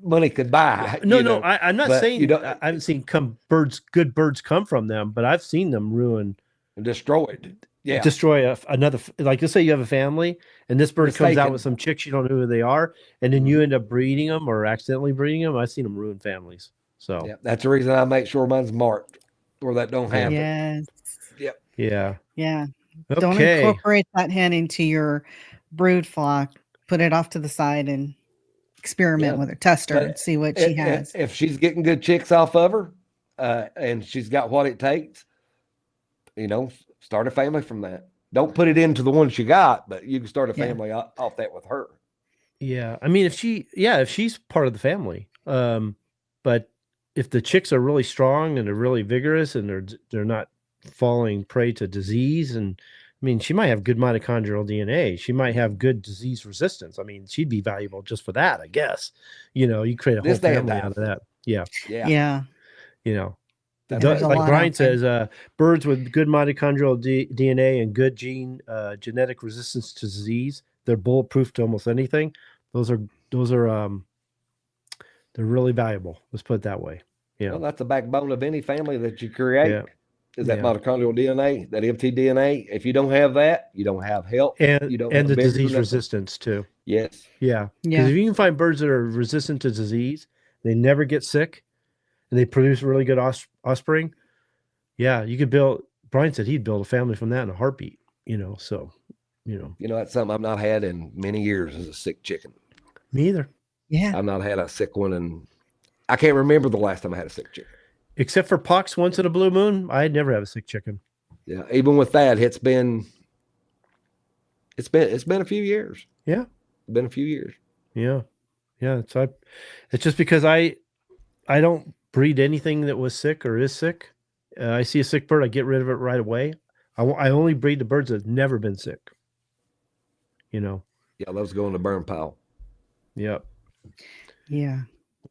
money could buy. No, I'm not but you saying don't I haven't seen good birds come from them, but I've seen them ruin, destroyed. Yeah, destroy another. Like, let's say you have a family, and this bird comes out Mistaken. with some chicks you don't know who they are, and then you end up breeding them or accidentally breeding them. I've seen them ruin families. So yeah. That's the reason I make sure mine's marked where that don't happen. Yes. Yep. yeah. Yeah. Don't Okay. incorporate that hen into your brood flock. Put it off to the side and experiment Yeah. with her, test her, But and see what she has. If she's getting good chicks off of her, and she's got what it takes, start a family from that. Don't put it into the ones you got, but you can start a family off that with her. Yeah. I mean, if she's part of the family, but if the chicks are really strong and they're really vigorous and they're not falling prey to disease, and I mean, she might have good mitochondrial DNA. She might have good disease resistance. I mean, she'd be valuable just for that, I guess. You create a whole family out of that. Yeah. Yeah. There's a Like lot Brian out there. says, birds with good mitochondrial DNA and good genetic resistance to disease, they're bulletproof to almost anything. Those are they're really valuable. Let's put it that way. Yeah. Well, that's the backbone of any family that you create. Yeah. Is that mitochondrial DNA, that mtDNA? If you don't have that, you don't have health. You don't And have the vigor, disease nothing. resistance too. Yes. Yeah. Because Yeah. if you can find birds that are resistant to disease, they never get sick, and they produce really good offspring. Yeah, you could build. Brian said he'd build a family from that in a heartbeat. So. That's something I've not had in many years, is a sick chicken. Me either. Yeah. I've not had a sick one, and I can't remember the last time I had a sick chicken. Except for pox once in a blue moon, I'd never have a sick chicken. Yeah, even with that, it's been a few years. Yeah, it's been a few years. Yeah. It's just because I don't breed anything that was sick or is sick. I see a sick bird, I get rid of it right away. I only breed the birds that have never been sick. Yeah, those go in the burn pile. Yep. Yeah.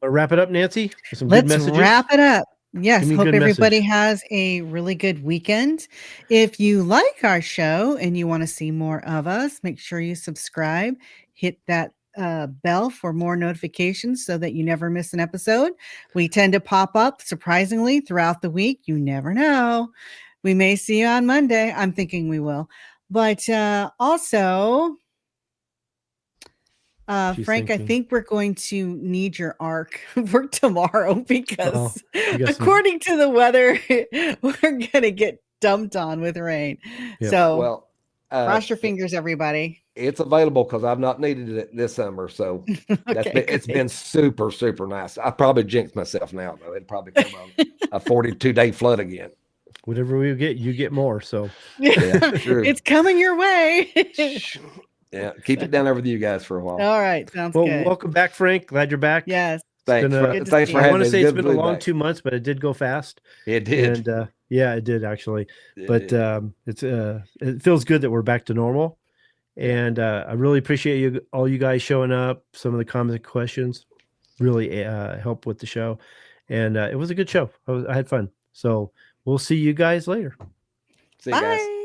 Wrap it up, Nancy. With some Let's good messages. wrap it up. Yes. Give me a Hope good everybody message. has a really good weekend. If you like our show and you want to see more of us, make sure you subscribe, hit that bell for more notifications so that you never miss an episode. We tend to pop up surprisingly throughout the week. You never know. We may see you on Monday. I'm thinking we will. But also, She's Frank, thinking. I think we're going to need your arc for tomorrow because according to the weather, we're going to get dumped on with rain. Yep. So cross your fingers, everybody. It's available because I've not needed it this summer. So it's been super, super nice. I probably jinxed myself now, though. It'd probably come on a 42-day flood again. Whatever we get, you get more. So yeah, sure. It's coming your way. Yeah, keep it down there with you guys for a while. All right, sounds good. Welcome back, Frank. Glad you're back. Yes. Thanks for having me. I want to say it's been a long 2 months, but it did go fast. It did. And yeah, it did actually. It feels good that we're back to normal. And I really appreciate all you guys showing up. Some of the comment questions really help with the show. And it was a good show. I had fun. So we'll see you guys later. See you guys. Bye.